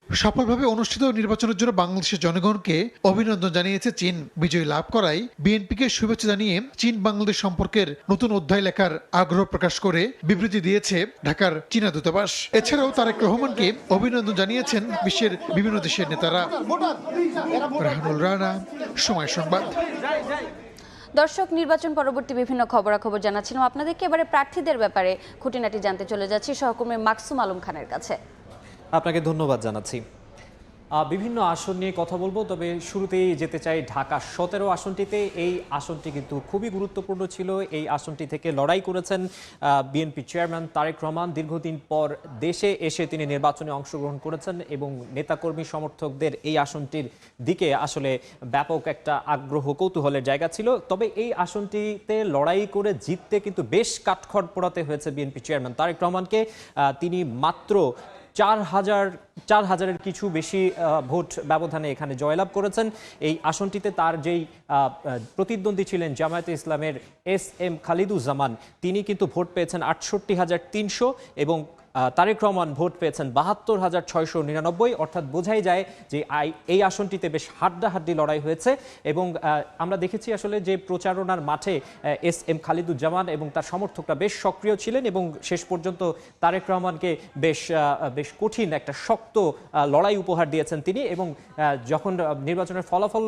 Y: সফলভাবে অনুষ্ঠিত নির্বাচনের জন্য বাংলাদেশের জনগণকে অভিনন্দন জানিয়েছে চীন। বিজয় লাভ করায় বিএনপিকে শুভেচ্ছা জানিয়ে চীন বাংলাদেশ সম্পর্কের নতুন অধ্যায় লেখার আগ্রহ প্রকাশ করে বিবৃতি দিয়েছে ঢাকার চীনা দূতাবাস। এছাড়াও তারেক রহমানকে অভিনন্দন জানিয়েছেন বিশ্বের বিভিন্ন দেশের নেতারা। রাহানুল রানা, সময় সংবাদ।
A: দর্শক, নির্বাচন পরবর্তী বিভিন্ন খবরাখবর জানাচ্ছিলাম আপনাদেরকে। এবারে প্রার্থীদের ব্যাপারে খুঁটিনাটি জানতে চলে যাচ্ছি সহকর্মী মাকসুম আলম খানের কাছে।
Z: আপনাকে ধন্যবাদ জানাচ্ছি।
B: বিভিন্ন আসন নিয়ে কথা বলবো, তবে শুরুতেই যেতে চাই ঢাকা 17 আসনটিতে। এই আসনটি কিন্তু খুবই গুরুত্বপূর্ণ ছিল। এই আসনটি থেকে লড়াই করেছেন বিএনপি চেয়ারম্যান তারেক রহমান। দীর্ঘদিন পর দেশে এসে তিনি নির্বাচনে অংশগ্রহণ করেছেন এবং নেতাকর্মী সমর্থকদের এই আসনটির দিকে আসলে ব্যাপক একটা আগ্রহ কৌতূহলের জায়গা ছিল। তবে এই আসনটিতে লড়াই করে জিততে কিন্তু বেশ কাঠখড় পোড়াতে হয়েছে বিএনপি চেয়ারম্যান তারেক রহমানকে। তিনি মাত্র 4,000-এর কিছু বেশি ভোট ব্যবধানে এখানে জয়লাভ করেছেন। এই আসনটিতে তার যেই প্রতিদ্বন্দ্বী ছিলেন জামায়াতে ইসলামের SM খালিদুজ্জামান, তিনি কিন্তু ভোট পেয়েছেন 68,300 এবং তারেক রহমান ভোট পেয়েছেন 72,699। অর্থাৎ বোঝাই যায় যে এই আসনটিতে বেশ হাড্ডাহাড্ডি লড়াই হয়েছে। এবং আমরা দেখেছি আসলে যে প্রচারণার মাঠে SM খালিদুজ্জামান এবং তার সমর্থকরা বেশ সক্রিয় ছিলেন এবং শেষ পর্যন্ত তারেক রহমানকে বেশ কঠিন একটা শক্ত লড়াই উপহার দিয়েছেন তিনি। এবং যখন নির্বাচনের ফলাফল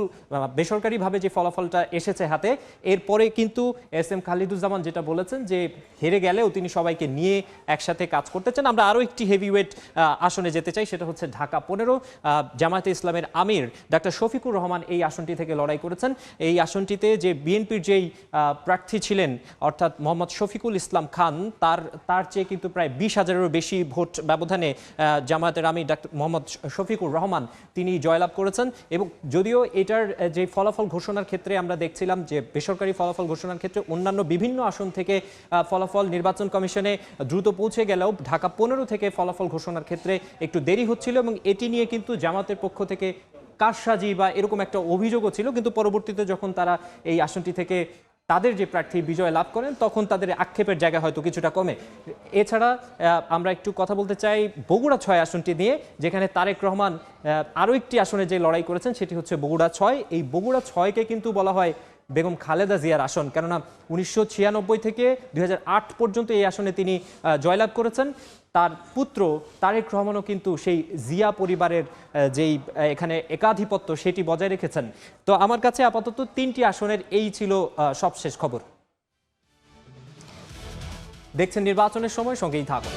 B: বেসরকারিভাবে যে ফলাফলটা এসেছে হাতে, এরপরে কিন্তু SM খালিদুজ্জামান যেটা বলেছেন যে হেরে গেলেও তিনি সবাইকে নিয়ে একসাথে কাজ করতে চান। আমরা আরও একটি হেভিওয়েট আসনে যেতে চাই, সেটা হচ্ছে ঢাকা 15। জামায়াতে ইসলামের আমির ডাক্তার শফিকুর রহমান এই আসনটি থেকে লড়াই করেছেন। এই আসনটিতে যে বিএনপির যেই প্রার্থী ছিলেন অর্থাৎ মোহাম্মদ শফিকুল ইসলাম খান, তার চেয়ে কিন্তু প্রায় 20,000-এরও বেশি ভোট ব্যবধানে জামায়াতের আমির ডাক্তার মোহাম্মদ শফিকুর রহমান তিনি জয়লাভ করেছেন। এবং যদিও এটার যে ফলাফল ঘোষণার ক্ষেত্রে আমরা দেখছিলাম যে বেসরকারি ফলাফল ঘোষণার ক্ষেত্রে অন্যান্য বিভিন্ন আসন থেকে ফলাফল নির্বাচন কমিশনে দ্রুত পৌঁছে গেলেও ঢাকা 15 থেকে ফলাফল ঘোষণার ক্ষেত্রে একটু দেরি হচ্ছিল এবং এটি নিয়ে কিন্তু জামাতের পক্ষ থেকে কারসাজি বা এরকম একটা অভিযোগও ছিল। কিন্তু পরবর্তীতে যখন তারা এই আসনটি থেকে তাদের যে প্রার্থী বিজয় লাভ করেন, তখন তাদের আক্ষেপের জায়গা হয়তো কিছুটা কমে। এছাড়া আমরা একটু কথা বলতে চাই বগুড়া 6 আসনটি নিয়ে, যেখানে তারেক রহমান আরও একটি আসনে যে লড়াই করেছেন সেটি হচ্ছে বগুড়া 6। এই বগুড়া 6কে কিন্তু বলা হয় বেগম খালেদা জিয়ার আসন, কেননা 1996 থেকে 2008 পর্যন্ত এই আসনে তিনি জয়লাভ করেছেন। তার পুত্র তারেক রহমানও কিন্তু সেই জিয়া পরিবারের যেই এখানে একাধিপত্য সেটি বজায় রেখেছেন। তো আমার কাছে আপাতত 3টি আসনের এই ছিল সবশেষ খবর। দেখছেন নির্বাচনের সময়, সঙ্গেই থাকুন।